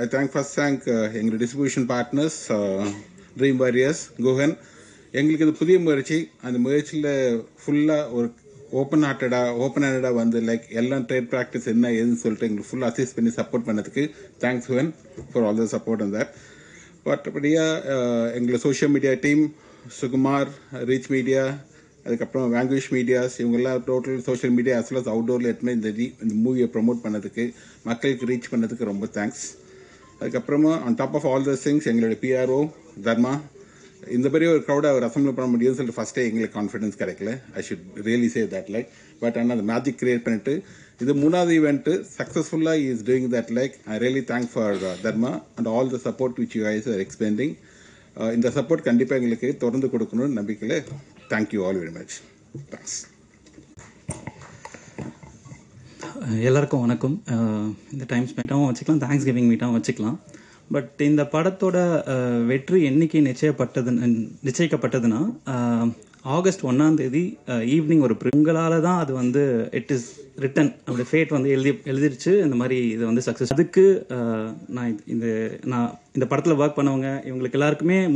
ஐ ஃபர்ஸ்ட் தேங்க் எங்களோட distribution partners dream warriors, Guhan. எங்களுக்கு இது புதிய முயற்சி. அந்த முயற்சியில் ஃபுல்லாக ஒரு ஓப்பன் ஹேண்டடாக வந்து லைக் எல்லாம் ட்ரேட் ப்ராக்டிஸ் என்ன ஏதுன்னு சொல்லிட்டு எங்களுக்கு ஃபுல்லாக அசிஸ்ட் பண்ணி சப்போர்ட் பண்ணதுக்கு thanks Guhan for all the support and that. மற்றபடியாக எங்களை social media team, Sukumar, reach media, அதுக்கப்புறம் வாங்குவேஷ் மீடியாஸ், இவங்கெல்லாம் total social media as well as அவுட்டோரில் எடுத்துமே இந்த மூவியை ப்ரொமோட் பண்ணதுக்கு, மக்களுக்கு ரீச் பண்ணதுக்கு ரொம்ப தேங்க்ஸ். அதுக்கப்புறமா on top of all these things எங்களோட பிஆர்ஓ தர்மா, இந்த பெரிய ஒரு க்ரௌடை அவர் அசம்பிள் பண்ண முடியும்னு சொல்லிட்டு ஃபஸ்ட்டே எங்களுக்கு கான்ஃபிடன்ஸ் கிடைக்கல. I should really say that like. But ஆனால் அந்த மேஜிக் கிரியேட் பண்ணிட்டு இது 3வது ஈவெண்ட்டு சக்ஸஸ்ஃபுல்லாக is doing that like. I really thank for Dharma and all the support which you guys are expending. இந்த சப்போர்ட் கண்டிப்பாக எங்களுக்கு தொடர்ந்து கொடுக்கணும்னு நம்பிக்கையில் thank you all very much. Thanks. எல்லாருக்கும் வணக்கம். இந்த டைம் ஸ்பெண்டாகவும் வச்சுக்கலாம், தேங்க்ஸ் கிவிங் மீட்டாகவும் வச்சுக்கலாம். பட் இந்த படத்தோட வெற்றி என்னைக்கு நிச்சயிக்கப்பட்டதுன்னா ஆகஸ்ட் 1ஆம் தேதி ஈவினிங் ஒரு உங்களால் தான் அது வந்து இட் இஸ் ரிட்டன், அப்படி ஃபேட் வந்து எழுதிருச்சு இந்த மாதிரி இது வந்து சக்ஸஸ். அதுக்கு நான் இந்த படத்தில் ஒர்க் பண்ணவங்க இவங்களுக்கு எல்லாருக்குமே